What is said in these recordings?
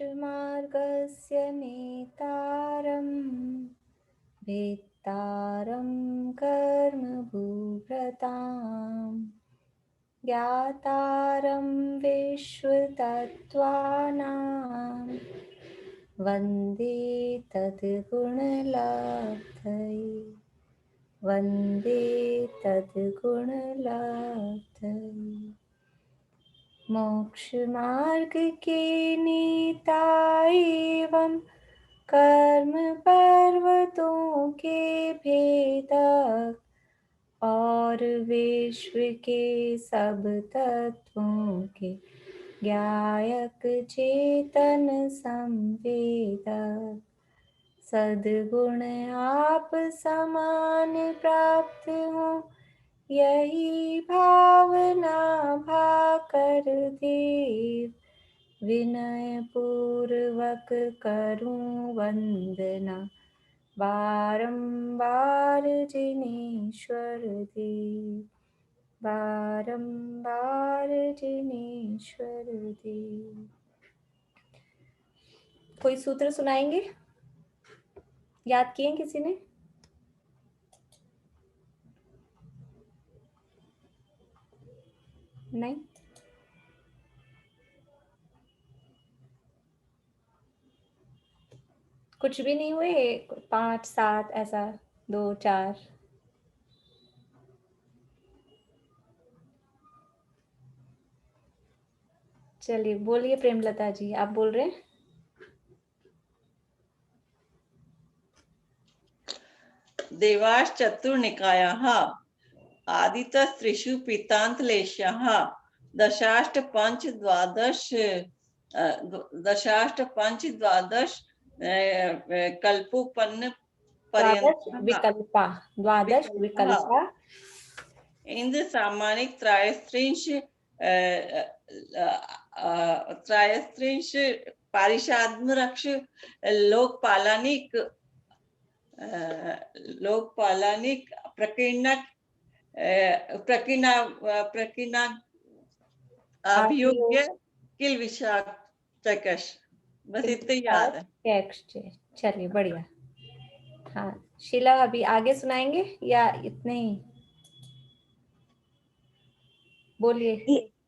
मार्गस्य नेतारं वेत्तारं कर्मभूभृतां ज्ञातारं विश्वतत्त्वानां वन्दे तद्गुणलब्धये वन्दे तद्गुणलब्धये। मोक्ष मार्ग के नेता एवं कर्म पर्वतों के भेदक और विश्व के सब तत्वों के ज्ञायक चेतन संवेदक सद्गुण आप समान प्राप्त हो यही भावना भाकर देव विनय पूर्वक करूं वंदना बारंबार जिनेश्वर देव बारंबार जिनेश्वर देव। कोई सूत्र सुनाएंगे? याद किए किसी ने? नहीं? कुछ भी नहीं हुए? 5 7 ऐसा 2 4? चलिए बोलिए प्रेमलता जी, आप बोल रहे हैं? देवाश्चतुर्निकायाः आदितस्त्रिषु पीतान्तलेशः दशाष्ट पंच द्वादश कल्पोपन्न द्वादश विकल्पा इंद्र सामानिक त्रयस्त्रिंश पारिषाद्मरक्ष लोकपालानिक प्रकीर्णक अभियोग्य किल विशाचकश। बस इतना याद है। चलिए बढ़िया। हाँ शीला, अभी आगे सुनाएंगे या इतने ही? बोलिए।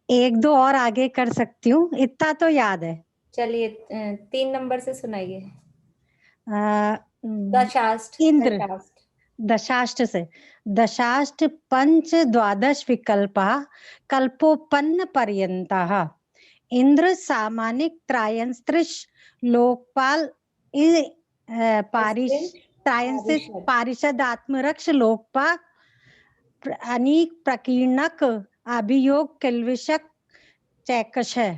एक दो और आगे कर सकती हूँ, इतना तो याद है। चलिए 3 नंबर से सुनाइए। दशाष्ट से दशाष्ट पंच द्वादश विकल्पः कल्पोपन्न पर्यन्तः इंद्र सामानिक त्रायस्त्रिश लोकपाल पारिषदात्मरक्ष लोकपाल अनेक प्रकीर्णक अभियोग किल्विषक चैकश है।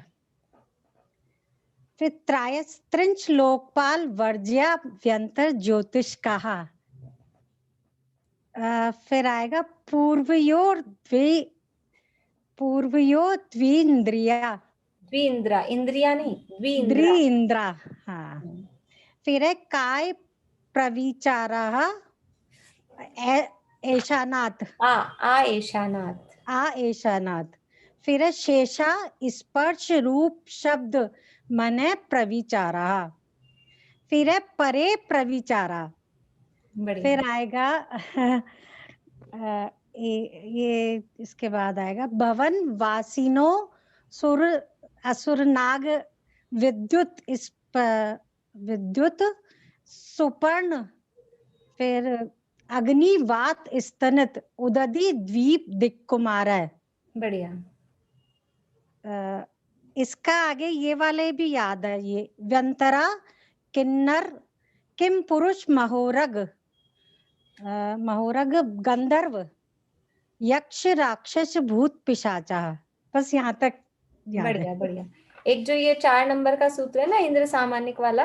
फिर त्रायस्त्रिंश लोकपाल वर्ज्या व्यंतर ज्योतिष कहा। फिर आएगा पूर्वयोर द्विंद्रिया इंद्रिया नहीं, द्विंद्रा। हाँ। फिर है काय प्रविचारः ऐशानाथ ऐशानाथ। फिर है शेषा स्पर्श रूप शब्द मने प्रविचारा। फिर है परे प्रविचारा। फिर आएगा ये इसके बाद आएगा भवन वासिनो सुर असुर नाग विद्युत सुपर्ण। फिर अग्निवात स्तनित उदधि द्वीप दिक्कुमार है। बढ़िया। इसका आगे ये वाले भी याद है। ये व्यंतरा किन्नर किम पुरुष महोरग गंधर्व यक्ष राक्षस भूत पिशाचा। बस यहाँ तक याद बढ़िया है। बढ़िया। एक जो ये 4 नंबर का सूत्र है ना, इंद्र सामानिक वाला,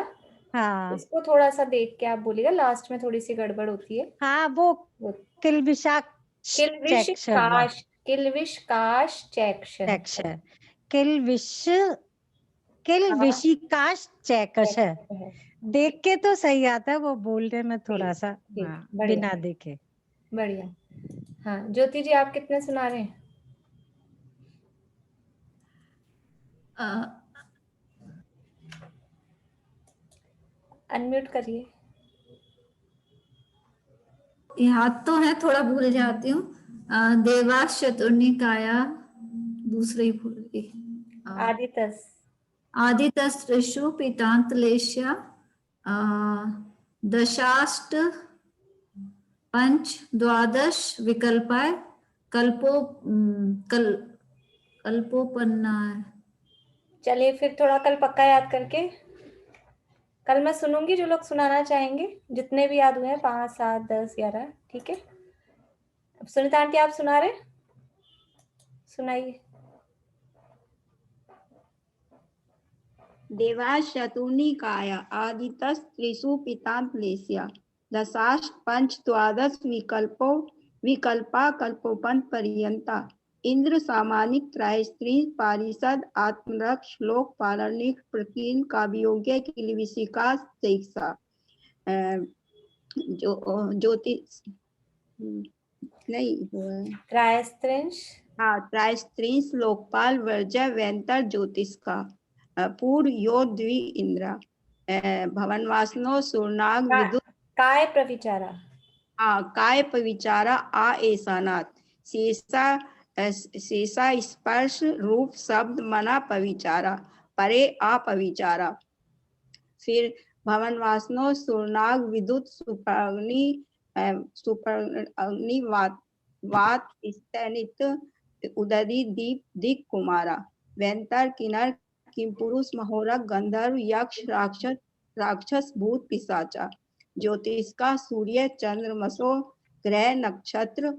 हाँ, इसको थोड़ा सा देख के आप बोलिएगा, लास्ट में थोड़ी सी गड़बड़ होती है। हाँ, वो किल्विश किल्विशिकाश चैकश है। देख के तो सही आता है, वो बोलने में थोड़ा सा बिना देखे। बढ़िया। हाँ ज्योति जी, आप कितने सुना रहे हैं? अनम्यूट करिए। याद तो है, थोड़ा भूल जाती हूँ। देवास चतुर्निकाया, दूसरे ही भूल गई। आदितस। आदितस्त्रिषु पीतांतलेश्य दशाष्ट पंच द्वादश विकल्पाय कल्पोपन्ना। चलिए फिर थोड़ा कल पक्का याद करके, कल मैं सुनूंगी जो लोग सुनाना चाहेंगे, जितने भी याद हुए हैं, 5, 7, 10, 11, ठीक है। अब सुनीता आंटी आप सुना रहे, सुनाइए। देवास चतुर्निकाया आदितस्त्रिषु पीतांतलेस्या दशाष्ट पंच द्वादश विकल्पा कल्पोपंत पर्यंता इंद्र सामानिक त्रयस्त्री पारिषद आत्मरक्ष लोक पालनिक प्रकीर्ण काव्योग्य किलविशिका शिक्षा ज्योतिष नहीं त्रयस्त्रिंश। हाँ, त्रयस्त्रिंश लोकपाल वर्जय व्यंतर ज्योतिष का पूर्व योद्वी इंद्रा भवनवासनो सुरनाग विदुत काय प्रविचारा। काय पविचारा आ ऐसानाथ शेषा स्पर्श रूप शब्द मना पविचारा परे आ पविचारा। फिर भवन वासनो सुरनाग विद्युत सुपर्णी वात स्तनित उदरी दीप दिक कुमारा व्यंतर किन्नर किमपुरुष महोरक गंधर्व यक्ष राक्षस भूत पिशाचा ज्योतिष का सूर्य चंद्रमसो ग्रह नक्षत्र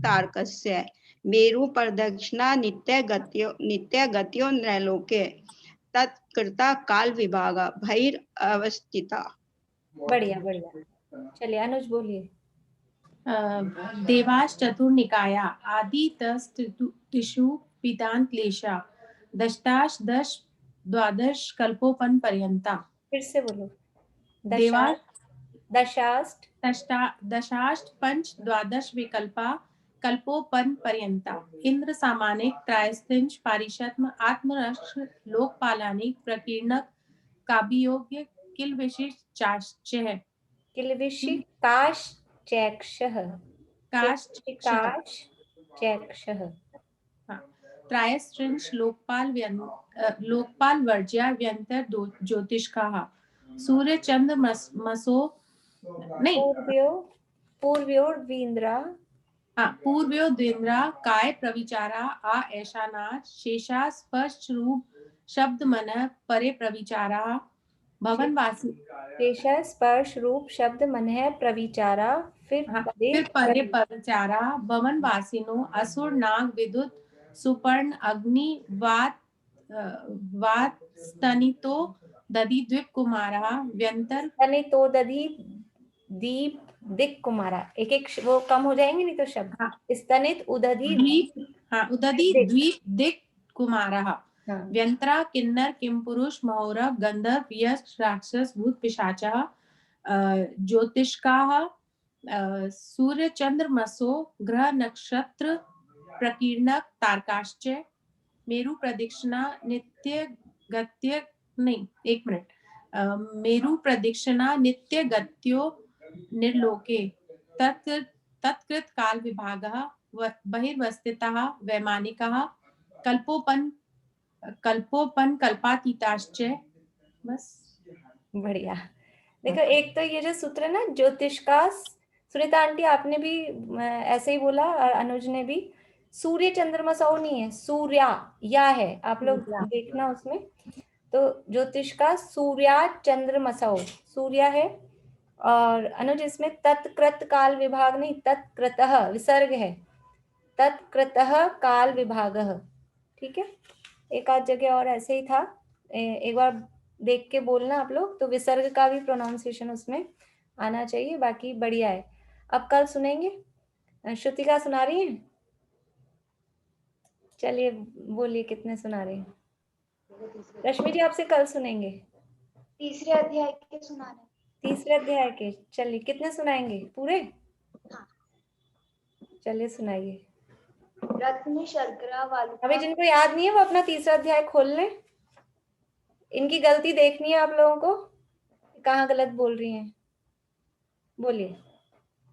तारकस्य मेरु प्रदक्षिणा नित्य गत्यो नृलोके तत्कृता काल विभागा भैर अवस्थिता। बढ़िया बढ़िया। चलिए अनुज बोलिए। देवास चतुर्निकाया आदितस्त्रिषु पीतांतलेशा दशाष्ट द्वादश कल्पोपन पर्यंता। फिर से बोलो। देवास दशाष्ट पंच द्वादश विकल्पा कल्पोपन पर्यंता इंद्र सामानिक त्रयस्त्रिंश पारिषद आत्मरक्ष लोकपालानिक प्रकीर्णक काव्योग्य किल विशिष्ट चाश्चः किलविषि काश चैक्षः त्रयस्त्रिंश लोकपाल वर्ज्या व्यंतर ज्योतिष्काः सूर्य चंद्र मसो नहीं पूर्व्यो द्विन्द्रा काय प्रविचारा आ ऐशानाथ शेषा स्पर्श रूप शब्द मन परे प्रविचारा भवनवासी शेषा स्पर्श रूप शब्द मन है प्रविचारा। फिर परे प्रविचारा भवनवासिनो असुर नाग विद्युत सुपर्ण अग्नि वात स्तनितो दधि द्वीप कुमारा व्यंतर स्तनितो दधि दीप दिक कुमारा। एक एक वो कम हो जाएंगे नहीं तो शब्द। स्तनित उदधि द्वीप दिक कुमारा व्यंतरा किन्नर किमपुरुष महोरक गंधर्व यक्ष राक्षस भूत पिशाचः ज्योतिष्काः सूर्य चंद्रमसो ग्रह नक्षत्र प्रकीर्णक तारकाश्च मेरु प्रदक्षिणा नित्य गत्य नहीं एक मिनट मेरु प्रदक्षिणा नित्य गत्यो निर्लोके तत्कृत काल विभागः बहिर्वस्थितः वैमानिकः कल्पोपन कल्पातीताश्च। बस बढ़िया। देखो एक तो ये जो सूत्र है ना ज्योतिष का, सुनीता आंटी आपने भी ऐसे ही बोला और अनुज ने भी। सूर्य चंद्रमा सौ नहीं है, सूर्या या है, आप लोग देखना उसमें। तो ज्योतिष का सूर्या चंद्रमसौ सूर्या है। और अनुज इसमें तत्कृत काल विभाग नहीं, तत्कृतः विसर्ग है, तत्कृतः काल विभागः। ठीक है, एक आध जगह और ऐसे ही था, एक बार देख के बोलना आप लोग, तो विसर्ग का भी प्रोनाउंसिएशन उसमें आना चाहिए। बाकी बढ़िया है। अब कल सुनेंगे। श्रुतिका सुना रही है? चलिए बोलिए कितने सुना रहे हैं। रश्मि जी आपसे कल सुनेंगे। तीसरे अध्याय के सुनाने। तीसरे अध्याय के, चलिए कितने सुनाएंगे? पूरे? हाँ। चलिए सुनाइए। रत्न शर्करा वालुका अभी जिनको याद नहीं है वो अपना तीसरा अध्याय खोल लें। इनकी गलती देखनी है आप लोगों को, कहाँ गलत बोल रही हैं। बोलिए।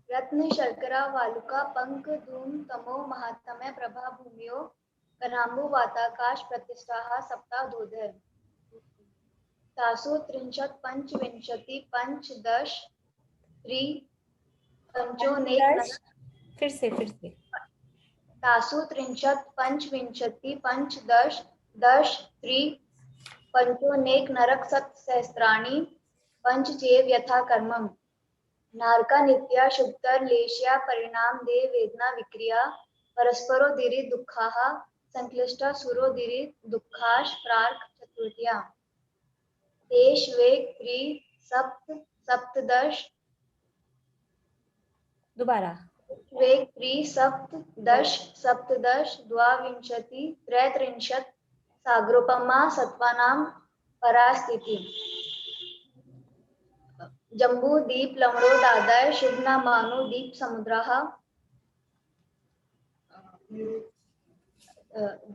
रत्न शर्करा वालुका पंक धूम तमो महात्म्य प्रभा भूमियो कनाम्बु वाताकाश प्रतिष्ठा सप्ताह तासु त्रिंशत् पंचविंशति पंचदश त्रि पंचोनेक फिर से तासु त्रिंशत् पंचविंशति पंचदश दश त्रि पंचोनेक नरक सत्सहस्राणि पंचचेव यथा कर्मम नारका नित्या शुभतर लेश्या परिणाम दे वेदना विक्रिया परस्परो दिरि दुःखाः संक्लिष्टा सुरो दिरि दुःखाश प्रार्क चतुर्थ्या देश वेग त्रि सप्त सप्तदश दोबारा वेग त्रि सप्तदश सप्तदश द्वाविंशति त्रैत्रिंशत् सागरोपमा सत्वानां परास्थिति जम्बू दीप लवणो दादय शुभना मानो दीप समुद्राः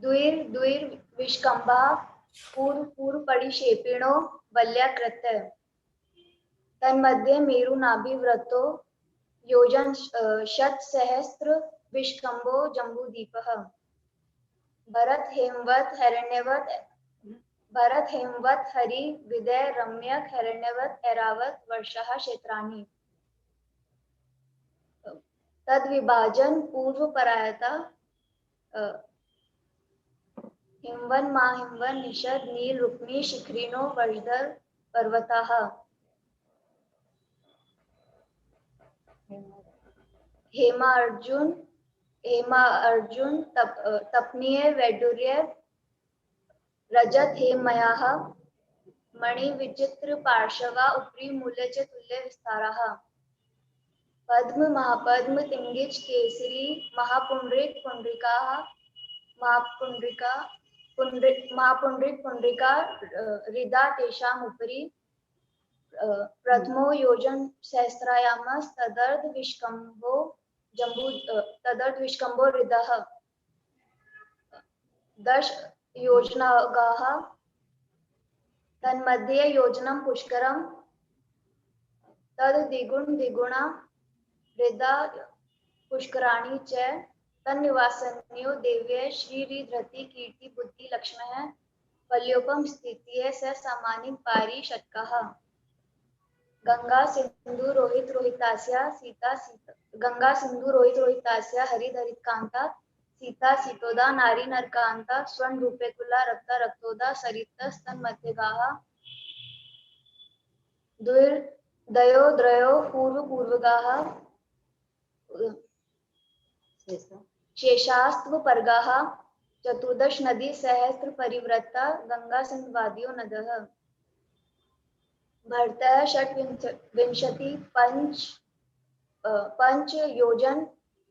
द्विर द्विर विष्कंभा पूर्व पूर्व परिक्षेपिणो वल्याकृत्य तन्मध्ये मेरु नाभिव्रतो योजन शत सहस्त्र विष्कंभो जम्बूदीपः भरत हेमवत हरि विदय रम्यक हिरण्यवत ऐरावत वर्षः क्षेत्राणि तद विभाजन पूर्व परायता हिमवन माहिमवन निषद नील रुक्मी शिखरिणो वर्षधर पर्वताः हेमा अर्जुन तपनीय वैडूर्य रजत हेमयाः मणि विचित्र पार्श्वा उपरि मूल्य च तुल्य विस्ताराः पद्म महापद्म तिंगिच केसरी महापुंडरीक पुंडरिका हृदा तेषाम् उपरि प्रथमो योजन सहस्रायामस् तदर्ध विष्कंभो हृदः दश योजनागाः तन्मध्ये योजनं पुष्करं तद द्विगुणा हृदा पुष्कराणि च तन्निवासन्यो देव्य श्री धृति कीर्ति बुद्धि लक्ष्मः पल्योपम स्थितिये स सामानिक पारी शतकः गंगा सिंधु रोहित रोहितास्या हरित कांता सीता सीतोदा नारी नरकांता स्वर्ण रूपे कुला रक्ता रक्तोदा सरित स्तन मध्यगाः दयो द्रयो पूर्व पूर्वगाः शेषास्त्व पर्गाः चतुर्दश नदी सहस्त्र परिवृत्ता गंगा सिंधु वादियो नदः भरतः षट्विंशति पंच योजन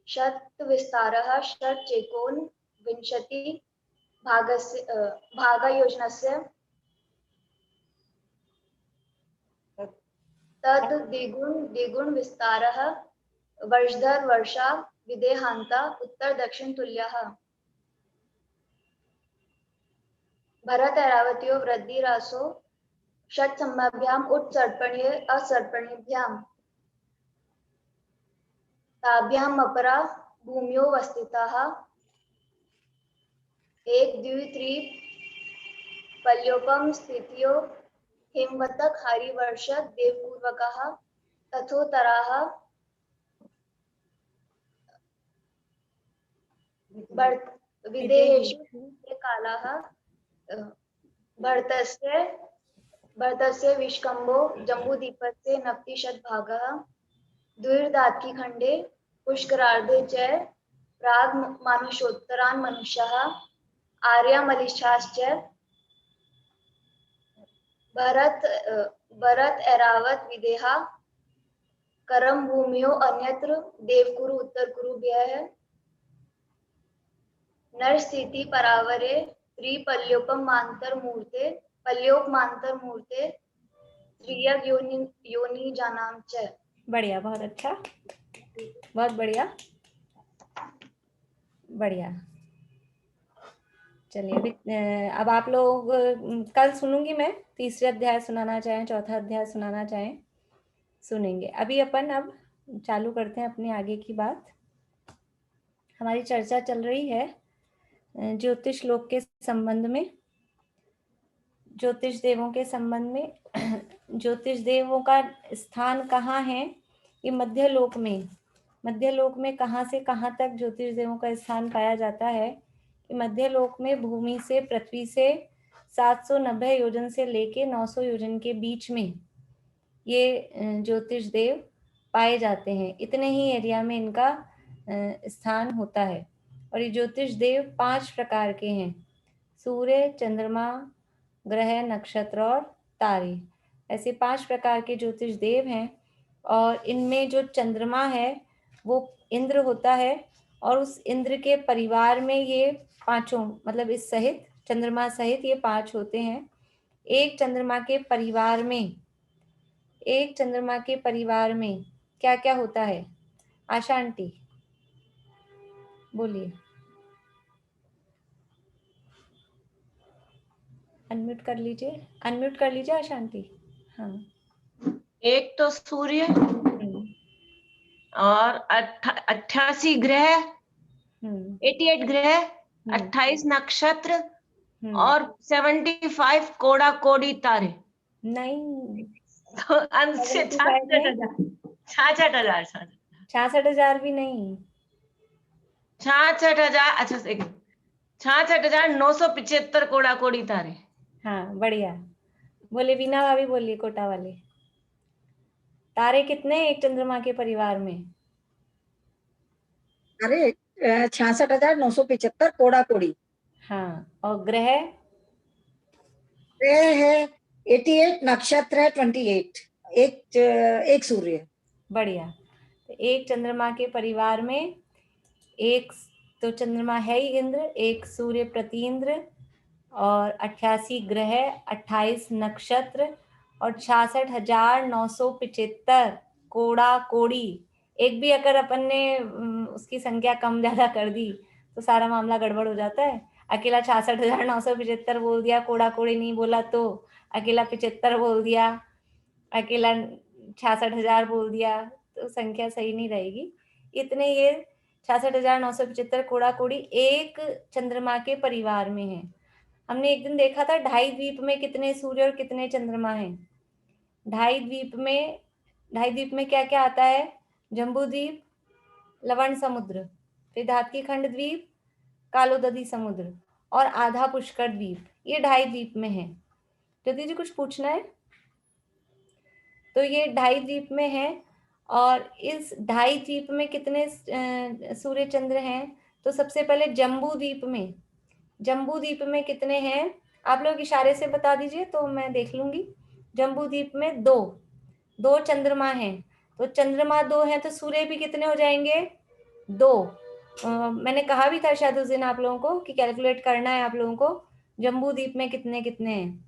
शत विस्तारः षट चेकोन विंशति भागयोजनस्य तद द्विगुण विस्तारः वर्षधर वर्षा विदेहांता उत्तर दक्षिण तुल्यः भरत ऐरावत्यो वृद्धि रासो षट सम्भाभ्याम उत्सर्पणीय असर्पणीभ्याम ताभ्याम अपरा भूमियो वस्थिताः एक द्वि त्रि पल्योपम स्थितियो हिमवतक हरिवर्षक देवपूर्वकाः तथोतराः विदेहेषु कालाः भरतस्य विष्कंभो जम्बूदीपस्य नवतिशतभागः द्विर्दात्की खंडे पुष्करार्धे च प्राग मानुषोत्तरान् मनुष्याः आर्यामलिष्ठाश्च भरत ऐरावत विदेहा करम भूमियो अन्यत्र देवकुरु उत्तरकुरुभ्यः नरस्थिति परावरे पल्योपमांतर मूर्ते त्रियग योनि जानाम च। बढ़िया, बहुत अच्छा, बहुत बढ़िया। बढ़िया। चलिए अभी अब आप लोग कल सुनूंगी मैं, तीसरे अध्याय सुनाना चाहें, चौथा अध्याय सुनाना चाहें, सुनेंगे। अभी अपन अब चालू करते हैं अपनी आगे की बात। हमारी चर्चा चल रही है ज्योतिष लोक के संबंध में, ज्योतिष देवों के संबंध में। ज्योतिष देवों का स्थान कहाँ है? ये मध्य लोक में। मध्य लोक में कहाँ से कहाँ तक ज्योतिष देवों का स्थान पाया जाता है? कि मध्य लोक में भूमि से, पृथ्वी से 790 योजन से लेके 900 योजन के बीच में ये ज्योतिष देव पाए जाते हैं। इतने ही एरिया में इनका स्थान होता है। और ये ज्योतिष देव 5 प्रकार के हैं: सूर्य, चंद्रमा, ग्रह, नक्षत्र और तारे। ऐसे 5 प्रकार के ज्योतिष देव हैं। और इनमें जो चंद्रमा है वो इंद्र होता है, और उस इंद्र के परिवार में ये पांचों, मतलब इस सहित, चंद्रमा सहित ये 5 होते हैं। एक चंद्रमा के परिवार में, एक चंद्रमा के परिवार में क्या क्या होता है? आशा आंटी बोलिए, अनम्यूट कर लीजिए, अनम्यूट कर लीजिए आशा आंटी। हाँ, एक तो सूर्य और 88 ग्रह, 88 ग्रह, 28 नक्षत्र और 75 कोड़ा कोड़ी तारे। नहीं, तो अंत से 66,000 66,000 भी नहीं, 66,000, अच्छा 66,975 कोड़ा कोड़ी तारे। हाँ बढ़िया। बोले वीणा भाभी, बोलिए कोटा वाले, तारे कितने एक चंद्रमा के परिवार में? अरे 66,975 कोड़ा कोड़ी। हाँ, और ग्रह? ग्रह है 88, नक्षत्र है 28, एक सूर्य। बढ़िया। तो एक चंद्रमा के परिवार में एक तो चंद्रमा है ही इंद्र, एक सूर्य प्रतीन्द्र, और 88 ग्रह, 28 नक्षत्र और 66,975 कोड़ा कोड़ी। एक भी अगर अपन ने उसकी संख्या कम ज्यादा कर दी तो सारा मामला गड़बड़ हो जाता है। अकेला 66,975 बोल दिया, कोड़ा कोड़ी नहीं बोला, तो अकेला 75 बोल दिया, अकेला 66,000 बोल दिया, तो संख्या सही नहीं रहेगी। इतने ये 66,975 कोड़ा कोड़ी एक चंद्रमा के परिवार में है। हमने एक दिन देखा था ढाई द्वीप में कितने सूर्य और कितने चंद्रमा हैं। ढाई द्वीप में क्या क्या आता है? जम्बू द्वीप, लवण समुद्र, फिर धातकी खंड द्वीप, कालोदधी समुद्र और आधा पुष्कर द्वीप। ये ढाई द्वीप में है। ज्योति जी कुछ पूछना है? तो ये ढाई द्वीप में है। और इस ढाई द्वीप में कितने सूर्य चंद्र हैं? तो सबसे पहले जम्बू द्वीप में कितने हैं? आप लोग इशारे से बता दीजिए तो मैं देख लूंगी। जम्बू द्वीप में दो चंद्रमा हैं। तो चंद्रमा 2 हैं तो सूर्य भी कितने हो जाएंगे? 2। मैंने कहा भी था शायद उस दिन आप लोगों को कि कैलकुलेट करना है आप लोगों को जम्बू द्वीप में कितने कितने हैं।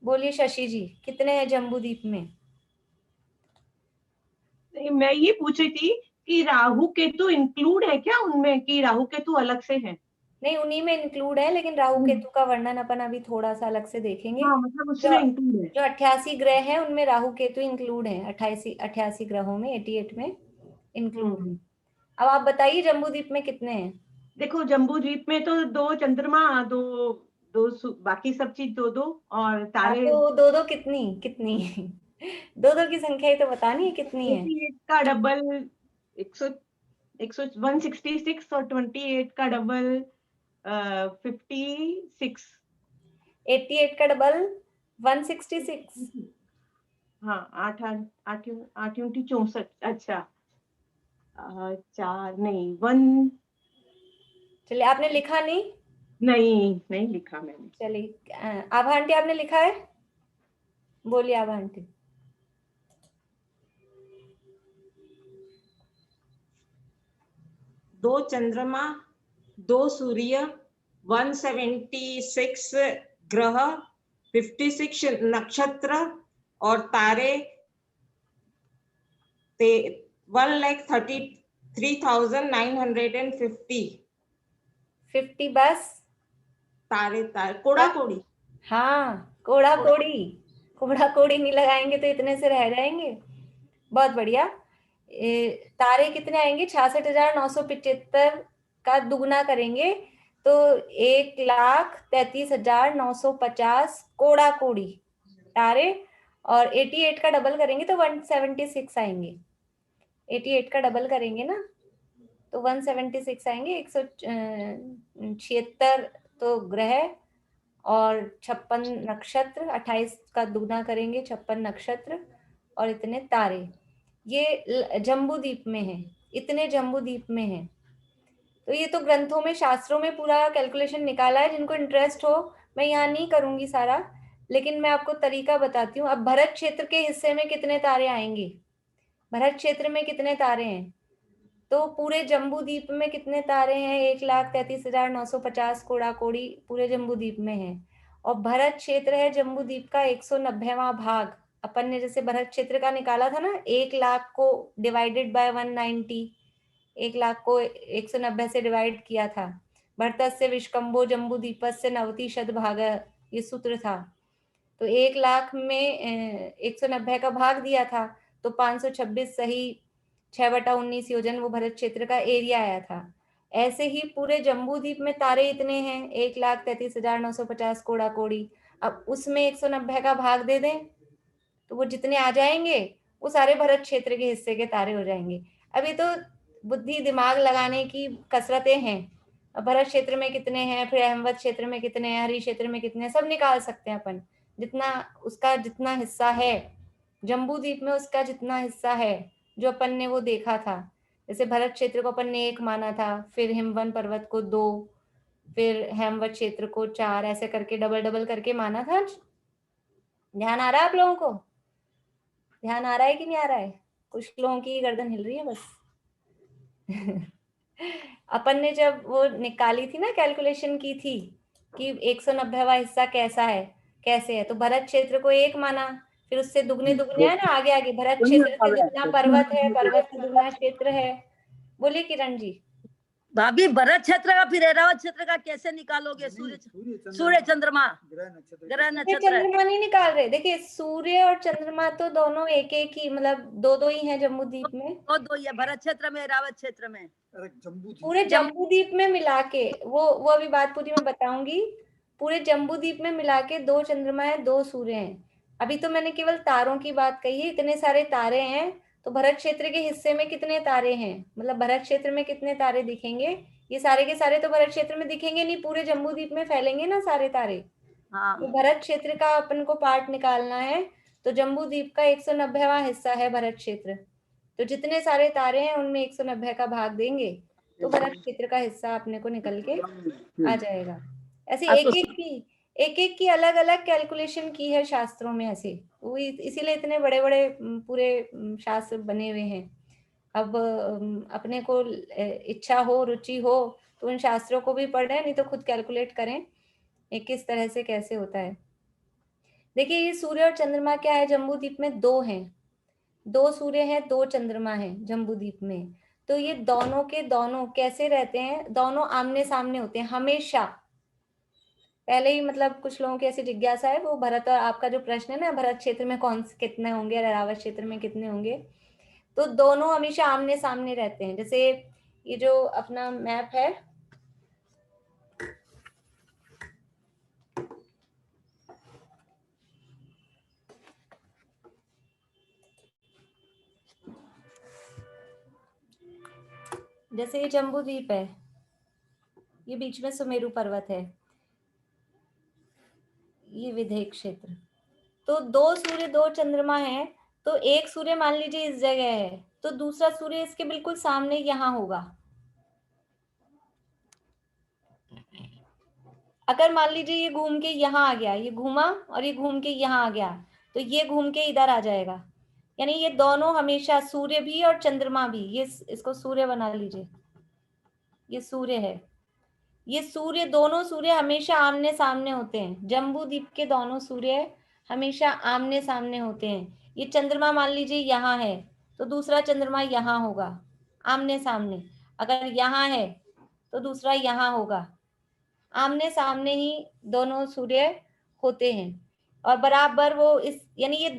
बोलिए शशि जी, कितने हैं जम्बू द्वीप में? मैं ये पूछ रही थी कि राहु केतु इंक्लूड है क्या उनमें, कि राहु केतु अलग से हैं? नहीं, उन्हीं में इंक्लूड है, लेकिन राहु केतु का वर्णन अपन अभी थोड़ा सा अलग से देखेंगे। हाँ, मतलब उसमें इंक्लूड है। जो 88 ग्रह हैं उनमें राहु केतु इंक्लूड है। 88 ग्रहों में 88 में इंक्लूड है। अब आप बताइए जम्बू द्वीप में कितने हैं? देखो जम्बू द्वीप में तो 2 चंद्रमा, दो बाकी सब चीज 2-2 और तारे। तो 2-2 कितनी 2-2 की संख्या ही तो बतानी है कितनी है। 88 का डबल 166 और 28 का डबल 56। 88 का डबल 166। हाँ, 8 × 64। अच्छा 4 नहीं 1। चलिए, आपने लिखा नहीं? नहीं लिखा मैंने। चलिए, आभा आंटी आपने लिखा है? बोलिए आभा आंटी। दो चंद्रमा, 2 सूर्य, 176 ग्रह, 56 नक्षत्र और तारे 1,33,950। 50 बस, तारे तारे, कोड़ा कोड़ी। हाँ कोड़ा कोड़ी, कोड़ा कोड़ी नहीं लगाएंगे तो इतने से रह जाएंगे। बहुत बढ़िया। तारे कितने आएंगे? 66,975 का दुगना करेंगे तो 1,33,950 कोड़ा कोड़ी तारे, और 88 का डबल करेंगे तो 176 आएंगे। 88 का डबल करेंगे ना तो 176 आएंगे। 176 तो ग्रह और 56 नक्षत्र, 28 का दुगना करेंगे 56 नक्षत्र और इतने तारे। ये जम्बू द्वीप में है, इतने जम्बू द्वीप में है। तो ये तो ग्रंथों में, शास्त्रों में पूरा कैलकुलेशन निकाला है। जिनको इंटरेस्ट हो, मैं यहाँ नहीं करूंगी सारा, लेकिन मैं आपको तरीका बताती हूँ। अब भरत क्षेत्र के हिस्से में कितने तारे आएंगे, भरत क्षेत्र में कितने तारे हैं, तो पूरे जम्बू द्वीप में कितने तारे हैं? 1,33,950 कोड़ा कोड़ी पूरे जम्बू द्वीप में है। और भरत क्षेत्र है जम्बू द्वीप का 190वां भाग। अपन ने जैसे भरत क्षेत्र का निकाला था ना, 1,00,000 को डिवाइडेड बाय 190, 1,00,000 को 190 से डिवाइड किया था। भरतस्य विष्कम्भो जम्बू द्वीपस्य नवतिशत भाग, ये सूत्र था। तो 1,00,000 में 190 का भाग दिया था तो 526 सही 6/19 योजन वो भरत क्षेत्र का एरिया आया था। ऐसे ही पूरे जम्बू द्वीप में तारे इतने हैं 1,33,950 कोड़ा कोड़ी। अब उसमें 190 का भाग दे दें तो वो जितने आ जाएंगे वो सारे भरत क्षेत्र के हिस्से के तारे हो जाएंगे। अभी तो बुद्धि दिमाग लगाने की कसरतें हैं। भरत क्षेत्र में कितने हैं, फिर अहमवत क्षेत्र में कितने हैं, हरि क्षेत्र में कितने हैं, सब निकाल सकते हैं अपन। जितना उसका जितना हिस्सा है जम्बू द्वीप में, उसका जितना हिस्सा है जो अपन ने वो देखा था। जैसे भरत क्षेत्र को अपन ने 1 माना था, फिर हिमवन पर्वत को 2, फिर हेमवत क्षेत्र को 4, ऐसे करके डबल डबल करके माना था। ध्यान आ रहा है आप लोगों को? ध्यान आ रहा है कि नहीं आ रहा है? कुछ लोगों की गर्दन हिल रही है बस। अपन ने जब वो निकाली थी ना, कैलकुलेशन की थी कि 190वां हिस्सा कैसा है, कैसे है, तो भरत क्षेत्र को 1 माना, फिर उससे दुगने दुगने है ना, आगे आगे भरत क्षेत्र से जितना पर्वत है, पर्वत से दुगना क्षेत्र है। बोलिए किरण जी। भाभी, भरत क्षेत्र का फिर ऐरावत क्षेत्र का कैसे निकालोगे? सूर्य चंद्रमा ग्रह नक्षत्र चंद्रमा नहीं निकाल रहे। देखिए सूर्य और चंद्रमा तो दोनों एक एक ही, मतलब 2-2 ही हैं जम्बू द्वीप में। 2 ही है भरत क्षेत्र में, ऐरावत क्षेत्र में, पूरे जम्बू द्वीप में मिला के वो अभी बात पूरी मैं बताऊंगी। पूरे जम्बू द्वीप में मिला के 2 चंद्रमा है, 2 सूर्य हैं। अभी तो मैंने केवल तारों की बात कही है। इतने सारे तारे हैं तो भरत क्षेत्र के हिस्से में कितने तारे हैं, मतलब भरत क्षेत्र में कितने तारे दिखेंगे, ये सारे के सारे तो भरत क्षेत्र में दिखेंगे नहीं, पूरे जम्बू द्वीप में फैलेंगे ना सारे तारे। तो भरत क्षेत्र का अपन को पार्ट निकालना है। तो जम्बू द्वीप का 190वां हिस्सा है भरत क्षेत्र। तो जितने सारे तारे हैं उनमें 190 का भाग देंगे तो भरत क्षेत्र का हिस्सा अपने को निकल के आ जाएगा। ऐसे एक एक की अलग अलग कैलकुलेशन की है शास्त्रों में ऐसे, वो इसीलिए इतने बड़े बड़े पूरे शास्त्र बने हुए हैं। अब अपने को इच्छा हो, रुचि हो तो उन शास्त्रों को भी पढ़ें, नहीं तो खुद कैलकुलेट करें एक किस तरह से कैसे होता है। देखिए ये सूर्य और चंद्रमा क्या है, जम्बू द्वीप में 2 हैं, 2 सूर्य हैं, 2 चंद्रमा हैं जम्बू द्वीप में। तो ये दोनों के दोनों कैसे रहते हैं, दोनों आमने सामने होते हैं हमेशा। पहले ही मतलब कुछ लोगों की ऐसी जिज्ञासा है, वो भरत और आपका जो प्रश्न है ना, भरत क्षेत्र में कौन से कितने होंगे, ऐरावत क्षेत्र में कितने होंगे, तो दोनों हमेशा आमने सामने रहते हैं। जैसे ये जो अपना मैप है, जैसे ये जम्बू द्वीप है, ये बीच में सुमेरु पर्वत है, ये विदेह क्षेत्र। तो 2 सूर्य 2 चंद्रमा है, तो एक सूर्य मान लीजिए इस जगह है तो दूसरा सूर्य इसके बिल्कुल सामने यहाँ होगा। अगर मान लीजिए ये घूम के यहाँ आ गया, ये घूमा और ये घूम के यहाँ आ गया, तो ये घूम के इधर आ जाएगा। यानी ये दोनों हमेशा, सूर्य भी और चंद्रमा भी, ये इसको सूर्य बना लीजिए, ये सूर्य है, ये सूर्य, दोनों सूर्य हमेशा आमने सामने होते हैं। जम्बू द्वीप के दोनों सूर्य हमेशा आमने सामने होते हैं। ये चंद्रमा मान लीजिए यहाँ है तो दूसरा चंद्रमा यहाँ होगा आमने सामने, अगर यहाँ है तो दूसरा यहाँ होगा। आमने सामने ही दोनों सूर्य होते हैं और बराबर वो इस यानी ये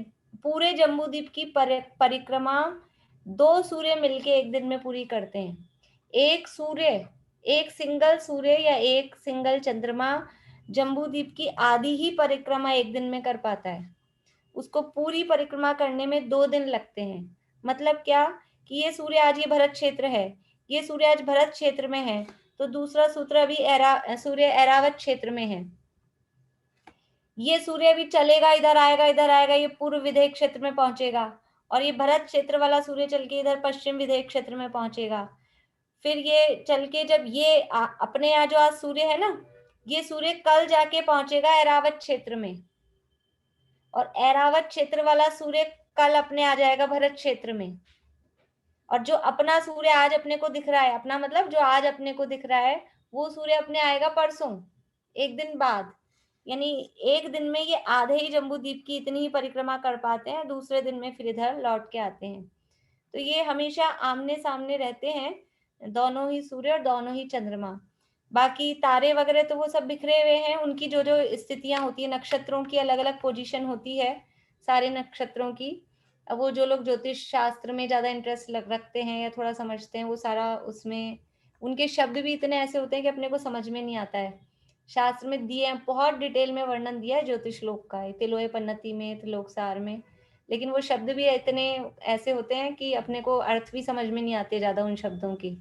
पूरे जम्बूद्वीप की परिक्रमा 2 सूर्य मिलके एक दिन में पूरी करते हैं। एक सूर्य, एक सिंगल सूर्य या एक सिंगल चंद्रमा जम्बूद्वीप की आधी ही परिक्रमा एक दिन में कर पाता है। उसको पूरी परिक्रमा करने में 2 दिन लगते हैं। मतलब क्या कि ये सूर्य आज ये भरत क्षेत्र है, ये सूर्य आज भरत क्षेत्र में है, तो दूसरा सूत्र अभी सूर्य ऐरावत क्षेत्र में है। ये सूर्य भी चलेगा, इधर आएगा, ये पूर्व विधेय क्षेत्र में पहुंचेगा और ये भरत क्षेत्र वाला सूर्य चल के इधर पश्चिम विधेय क्षेत्र में पहुंचेगा। फिर ये चल के जब ये अपने यहाँ जो आज सूर्य है ना, ये सूर्य कल जाके पहुंचेगा ऐरावत क्षेत्र में और ऐरावत क्षेत्र वाला सूर्य कल अपने आ जाएगा भरत क्षेत्र में। और जो अपना सूर्य आज अपने को दिख रहा है, अपना मतलब जो आज अपने को दिख रहा है, वो सूर्य अपने आएगा परसों, एक दिन बाद। यानी एक दिन में ये आधे ही जम्बूद्वीप की इतनी ही परिक्रमा कर पाते हैं, दूसरे दिन में फिर इधर लौट के आते हैं। तो ये हमेशा आमने सामने रहते हैं, दोनों ही सूर्य और दोनों ही चंद्रमा। बाकी तारे वगैरह तो वो सब बिखरे हुए हैं, उनकी जो जो स्थितियां होती है, नक्षत्रों की अलग अलग पोजीशन होती है सारे नक्षत्रों की। अब वो जो लोग ज्योतिष शास्त्र में ज्यादा इंटरेस्ट रखते हैं या थोड़ा समझते हैं, वो सारा उसमें उनके शब्द भी इतने ऐसे होते हैं कि अपने को समझ में नहीं आता है। शास्त्र में दिए हैं, बहुत डिटेल में वर्णन दिया है ज्योतिष लोक का, तिलोय पन्नति में, त्रिलोकसार में, लेकिन वो शब्द भी इतने ऐसे होते हैं कि अपने को अर्थ भी समझ में नहीं आते ज्यादा उन शब्दों की।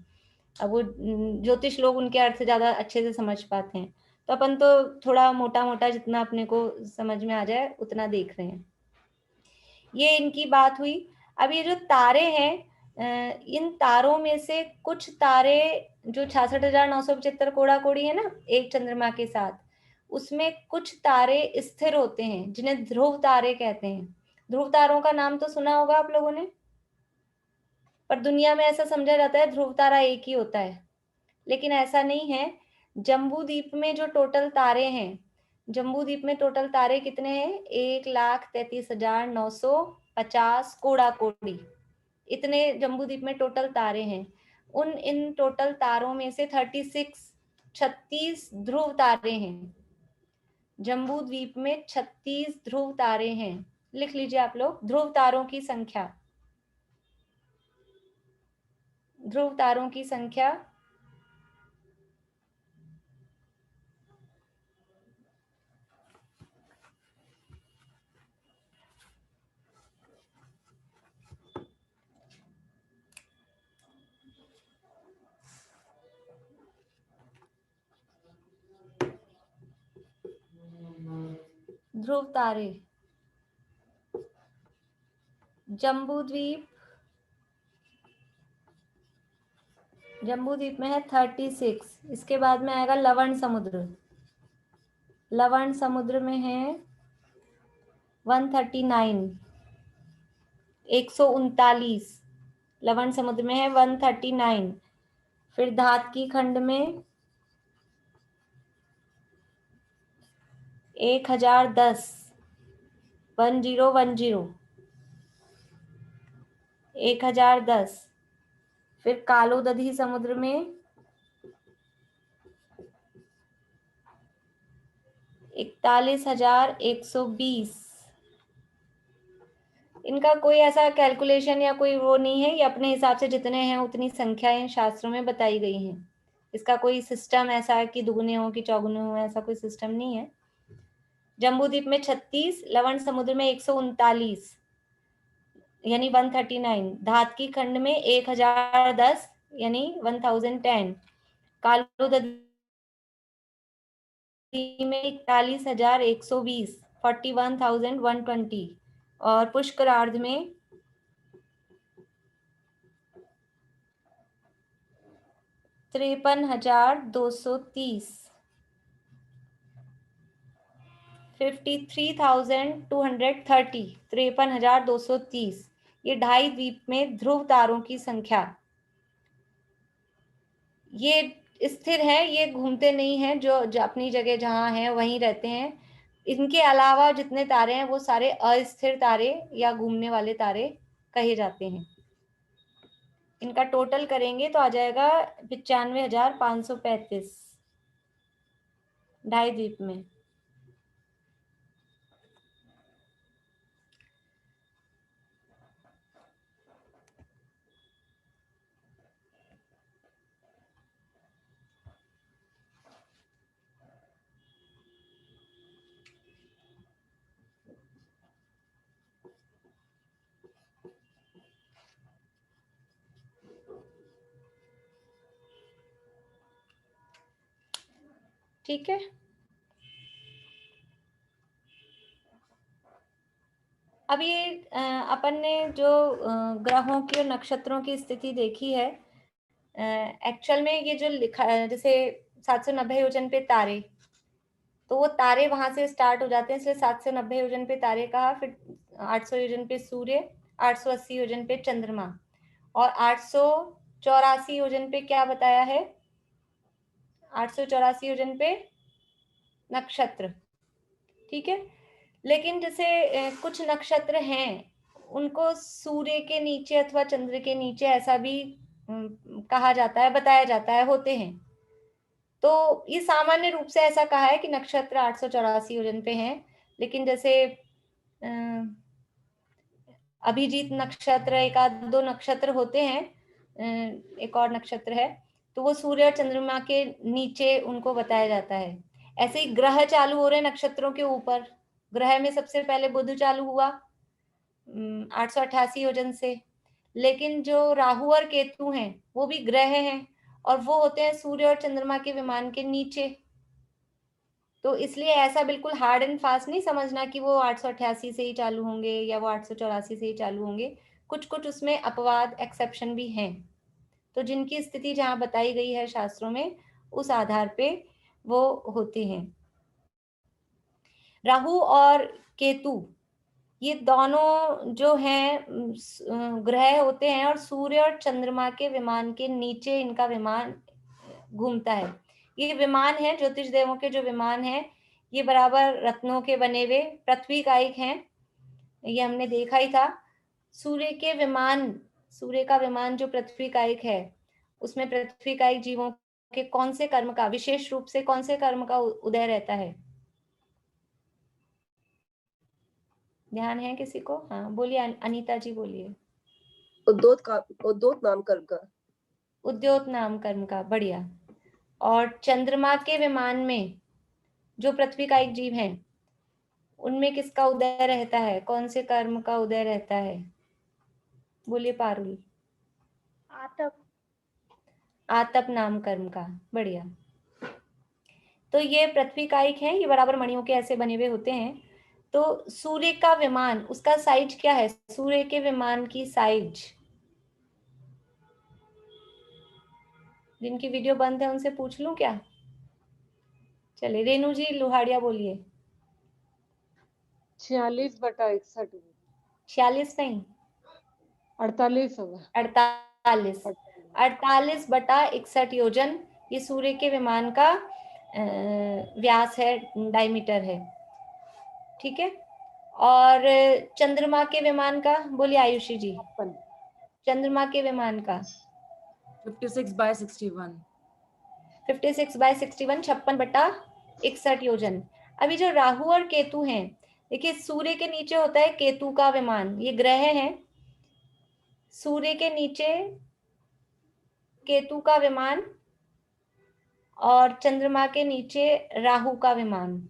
अब वो ज्योतिष लोग उनके अर्थ ज्यादा अच्छे से समझ पाते हैं, तो अपन तो थोड़ा मोटा मोटा जितना अपने को समझ में आ जाए उतना देख रहे हैं। ये इनकी बात हुई। अब ये जो तारे हैं, इन तारों में से कुछ तारे जो 66,975 कोड़ा कोड़ी है ना एक चंद्रमा के साथ, उसमें कुछ तारे स्थिर होते हैं जिन्हें ध्रुव तारे कहते हैं। ध्रुव तारों का नाम तो सुना होगा आप लोगों ने, पर दुनिया में ऐसा समझा जाता है ध्रुव तारा एक ही होता है, लेकिन ऐसा नहीं है। जम्बूद्वीप में जो टोटल तारे हैं, जम्बूद्वीप में टोटल तारे कितने हैं? 1,33,950 कोड़ा कोड़ी, इतने जम्बूद्वीप में टोटल तारे हैं। इन टोटल तारों में से 36 ध्रुव तारे हैं। जम्बूद्वीप में 36 ध्रुव तारे हैं। लिख लीजिए आप लोग ध्रुव तारों की संख्या। ध्रुव तारों की संख्या ध्रुव तारे जम्बूद्वीप में है 36। इसके बाद में आएगा लवण समुद्र। लवण समुद्र में है 139, 139। लवण समुद्र में है 139। फिर धातकी खंड में 1010, 1010, 1010। फिर कालोदधी समुद्र में 41,120। इनका कोई ऐसा कैलकुलेशन या कोई वो नहीं है, ये अपने हिसाब से जितने हैं उतनी संख्याएं शास्त्रों में बताई गई हैं। इसका कोई सिस्टम ऐसा है कि दुगुने हो कि चौगुने हो, ऐसा कोई सिस्टम नहीं है। जम्बूद्वीप में 36, लवण समुद्र में 139 यानी 139, धातकी खंड में 1010 यानी 1010, कालोदधी में 41,120 41,120 और पुष्करार्ध में 53,230 53,230 53,230। ये 2.5 द्वीप में ध्रुव तारों की संख्या। ये स्थिर है, ये घूमते नहीं हैं, जो अपनी जगह जहां हैं वहीं रहते हैं। इनके अलावा जितने तारे हैं वो सारे अस्थिर तारे या घूमने वाले तारे कहे जाते हैं। इनका टोटल करेंगे तो आ जाएगा 95,535। ढाई द्वीप में। ठीक है, अब ये अपन ने जो ग्रहों की और नक्षत्रों की स्थिति देखी है, एक्चुअल में ये जो लिखा जैसे 790 योजन पे तारे, तो वो तारे वहां से स्टार्ट हो जाते हैं, इसलिए 790 योजन पे तारे कहा, फिर 800 योजन पे सूर्य, 880 योजन पे चंद्रमा, और 884 योजन पे क्या बताया है, 884 योजन पे नक्षत्र। ठीक है, लेकिन जैसे कुछ नक्षत्र हैं उनको सूर्य के नीचे अथवा चंद्र के नीचे ऐसा भी कहा जाता है, बताया जाता है, होते हैं। तो ये सामान्य रूप से ऐसा कहा है कि नक्षत्र 884 योजन पे हैं, लेकिन जैसे अभिजीत नक्षत्र, एक आध दो नक्षत्र होते हैं, एक और नक्षत्र है, तो वो सूर्य और चंद्रमा के नीचे उनको बताया जाता है। ऐसे ही ग्रह चालू हो रहे नक्षत्रों के ऊपर। ग्रह में सबसे पहले बुध चालू हुआ 888 योजन से, लेकिन जो राहु और केतु हैं वो भी ग्रह हैं और वो होते हैं सूर्य और चंद्रमा के विमान के नीचे। तो इसलिए ऐसा बिल्कुल हार्ड एंड फास्ट नहीं समझना कि वो 888 से ही चालू होंगे या वो 884 से ही चालू होंगे। कुछ कुछ उसमें अपवाद, एक्सेप्शन भी हैं। तो जिनकी स्थिति जहां बताई गई है शास्त्रों में, उस आधार पे वो होते हैं। राहु और केतु ये दोनों जो हैं ग्रह होते हैं और सूर्य और चंद्रमा के विमान के नीचे इनका विमान घूमता है। ये विमान है, ज्योतिष देवों के जो विमान हैं, ये बराबर रत्नों के बने हुए पृथ्वी कायिक हैं, ये हमने देखा ही था। सूर्य के विमान, सूर्य का विमान जो पृथ्वी कायिक है, उसमें पृथ्वी कायिक जीवों के कौन से कर्म का, विशेष रूप से कौन से कर्म का उदय रहता है? ध्यान है किसी को? हाँ बोलिए अनीता जी, बोलिए। उद्योत नाम कर्म का। उद्योत नाम कर्म का, बढ़िया। और चंद्रमा के विमान में जो पृथ्वी का एक जीव है, उनमें किसका उदय रहता है? कौन से कर्म का उदय रहता है? बोलिए पारुल। आतप। आतप नाम कर्म का, बढ़िया। तो ये पृथ्वी कायिक हैं, ये बराबर मणियों के ऐसे बने हुए होते हैं। तो सूर्य का विमान, उसका साइज क्या है? सूर्य के विमान की साइज, जिनकी वीडियो बंद है उनसे पूछ लूं क्या? चलिए रेणु जी लोहाड़िया बोलिए। 46/61। 46 नहीं, 48 होगा। 48/61 योजन ये सूर्य के विमान का व्यास है, डायमीटर है। ठीक है, और चंद्रमा के विमान का बोलिए आयुषी जी। चंद्रमा के विमान का 56/61। 56/61, 56/61 योजन। अभी जो राहु और केतु हैं, देखिए सूर्य के नीचे होता है केतु का विमान, ये ग्रह हैं। सूर्य के नीचे केतु का विमान और चंद्रमा के नीचे राहु का विमान।